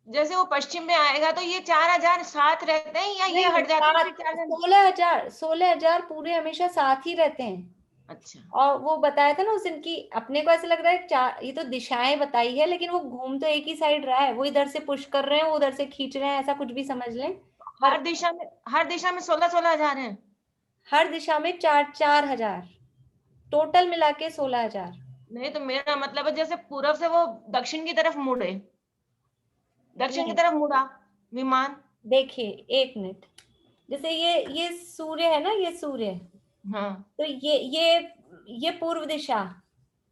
जैसे वो पश्चिम में आएगा तो ये 4,000 साथ रहते हैं, या ये हट जाते हैं? 16,000 पूरे हमेशा साथ ही रहते हैं। अच्छा। और वो बताया था ना उस दिन की, अपने को ऐसे लग रहा है ये तो दिशाएं बताई है, लेकिन वो घूम तो एक ही साइड रहा है, वो इधर से पुश कर रहे हैं, वो उधर से खींच रहे हैं, ऐसा कुछ भी समझ लें। हर दिशा में 16-16 हजार है। हर दिशा में 4-4 हजार, टोटल मिला के 16,000। नहीं, तो मेरा मतलब है जैसे पूरब से वो दक्षिण की तरफ मुड़े, दक्षिण की तरफ मुड़ा विमान। देखिए एक मिनट, जैसे ये सूर्य है ना, ये सूर्य, हाँ, तो ये पूर्व दिशा,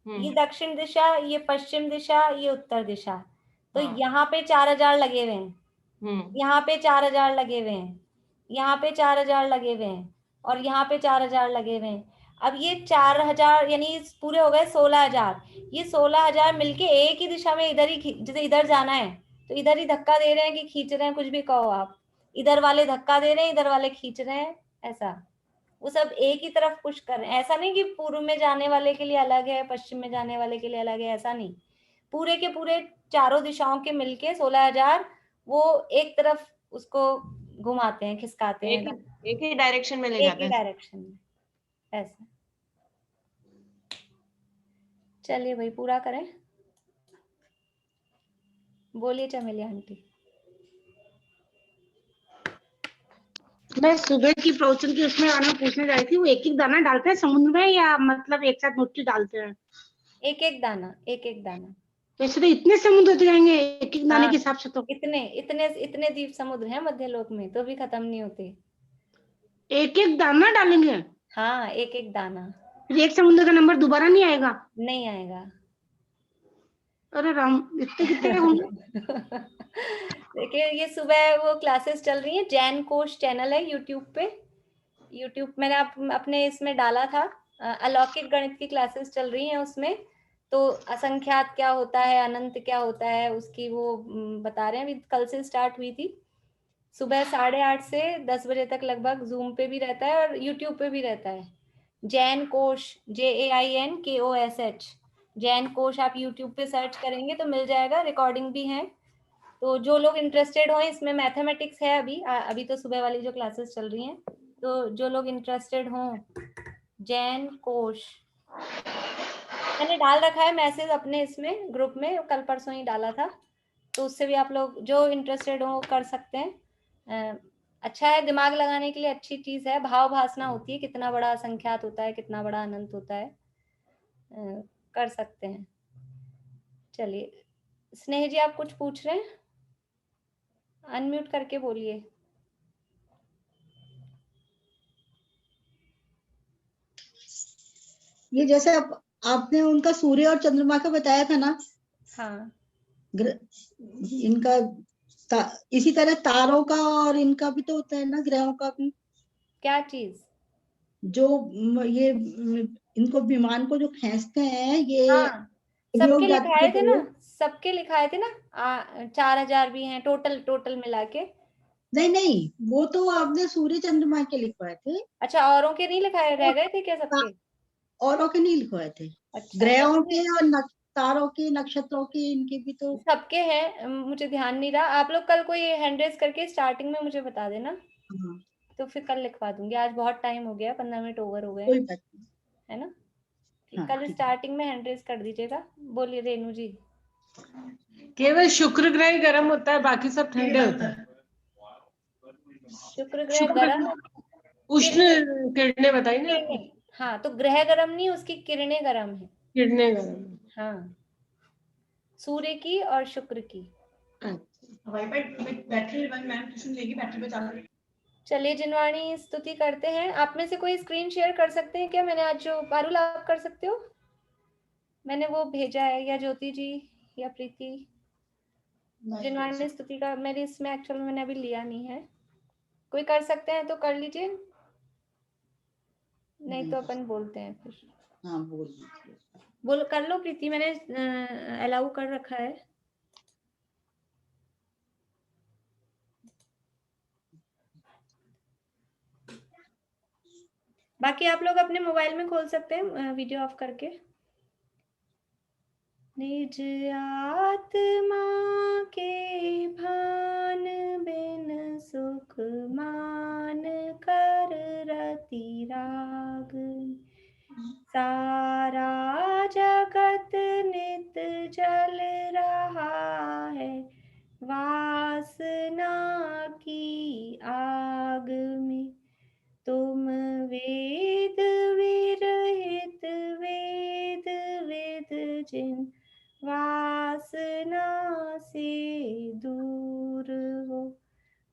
ये दक्षिण दिशा, ये पश्चिम दिशा, ये उत्तर दिशा, तो यहाँ पे 4,000 लगे हुए हैं, यहाँ पे 4,000 लगे हुए हैं, यहाँ पे 4,000 लगे हुए हैं, और यहाँ पे 4,000 लगे हुए हैं। अब ये 4,000 यानी पूरे हो गए 16,000। ये 16,000 मिलके एक ही दिशा में, इधर ही, जैसे इधर जाना है तो इधर ही धक्का दे रहे हैं कि खींच रहे हैं, कुछ भी कहो आप, इधर वाले धक्का दे रहे हैं, इधर वाले खींच रहे हैं, ऐसा वो सब एक ही तरफ पुश कर रहे हैं। ऐसा नहीं कि पूर्व में जाने वाले के लिए अलग है, पश्चिम में जाने वाले के लिए अलग है, ऐसा नहीं, पूरे के पूरे चारों दिशाओं के मिलके 16,000 वो एक तरफ उसको घुमाते हैं, खिसकाते हैं, एक ही डायरेक्शन में ले जाते हैं, एक ही डायरेक्शन में, ऐसा। चलिए भाई पूरा करें। बोलिए चमेली आंटी। मैं सुबह की प्रवचन की उसमें आना पूछने जा रही थी, वो एक एक दाना डालते हैं समुद्र में या मतलब एक साथ मुट्ठी डालते हैं? एक एक दाना, एक एक दाना। वैसे तो इतने समुद्र होते जाएंगे एक एक दाने के हिसाब से, तो इतने द्वीप समुद्र हैं मध्य लोक में, तो भी खत्म नहीं होते। एक एक दाना डालेंगे? हाँ, एक एक दाना। फिर एक समुद्र का नंबर दोबारा नहीं आएगा? नहीं आएगा। अरे राम, इतने कितने होंगे? देखिए, ये सुबह वो क्लासेस चल रही हैं, जैन कोश चैनल है यूट्यूब पे, यूट्यूब मैंने अपने इसमें डाला था अलौकिक गणित की क्लासेस चल रही हैं उसमें, तो असंख्यात क्या होता है, अनंत क्या होता है, उसकी वो बता रहे हैं। अभी कल से स्टार्ट हुई थी, सुबह 8:30 से 10 बजे तक लगभग जूम पे भी रहता है और यूट्यूब पे भी रहता है। जैन कोश, JAINKOSH, जैन कोश आप यूट्यूब पे सर्च करेंगे तो मिल जाएगा, रिकॉर्डिंग भी है। तो जो लोग इंटरेस्टेड हो, इसमें मैथमेटिक्स है अभी तो सुबह वाली जो क्लासेस चल रही हैं, तो जो लोग इंटरेस्टेड हो, जैन कोश मैंने डाल रखा है मैसेज अपने इसमें ग्रुप में, कल परसों ही डाला था, तो उससे भी आप लोग जो इंटरेस्टेड हो कर सकते हैं। अच्छा है, दिमाग लगाने के लिए अच्छी चीज है, भाव भासना होती है, कितना बड़ा संख्यात होता है, कितना बड़ा अनंत होता है, कर सकते हैं। चलिए स्नेह जी, आप कुछ पूछ रहे हैं, अनम्यूट करके बोलिए। ये जैसे आपने उनका सूर्य और चंद्रमा का बताया था ना, हाँ, इनका इसी तरह तारों का और इनका भी तो होता है ना, ग्रहों का भी। क्या चीज? जो ये इनको विमान को जो खींचते हैं, ये हाँ, सबके योग जाति लिखाए के थे तो ना, सबके लिखाए थे ना, 4000 भी हैं टोटल मिला के। नहीं, वो तो आपने सूर्य चंद्रमा के लिखवाए थे। अच्छा, औरों के नहीं लिखाए, रह गए थे क्या सबके? औरों के नहीं लिखवाए थे। अच्छा, ग्रहों के और तारों के, नक्षत्रों के, इनके भी तो सबके हैं, मुझे ध्यान नहीं रहा। आप लोग कल को ये हैंड रेस करके स्टार्टिंग में मुझे बता देना, तो फिर कल लिखवा दूंगी। आज बहुत टाइम हो गया, 15 मिनट ओवर हो गए हैं, है ना? ठीक, कल स्टार्टिंग में हैंड रेस कर दीजिएगा। बोलिए रेनू जी। केवल शुक्र ग्रह गर्म होता है, बाकी सब ठंडे होते हैं। शुक्र ग्रह गर्म, उष्ण किरणें बताई ना आपने। हाँ, तो ग्रह गर्म नहीं, उसकी किरणें गर्म है। किरणें गर्म, हाँ, सूर्य की और शुक्र की। बैटरी मैम ट्यूशन लेगी, बैटरी पे चालू। चलिए जिनवाणी, स्तुति करते हैं। आप में से कोई स्क्रीन शेयर कर सकते हैं क्या? मैंने आज जो पारुल आप कर सकते हो, मैंने वो भेजा है, या ज्योति जी या प्रीति। जिनवाणी स्तुति का मेरे इसमें एक्चुअल में मैंने अभी लिया नहीं है, कोई कर सकते हैं तो कर लीजिए, नहीं तो अपन बोलते हैं फिर। हाँ, बोल कर लो प्रीति, मैंने अलाउ कर रखा है। बाकी आप लोग अपने मोबाइल में खोल सकते हैं वीडियो ऑफ करके। निज आत्मा के भान बिन सुख मान कर रति राग, सारा जगत नित जल रहा है वासना की आग में। तुम वेद विरहित वेद वेद जिन वासना से दूर हो,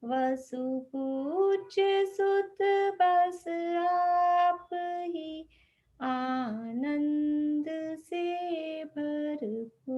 वसु पूज्य सुत बस आप ही आनंद से भरपूर।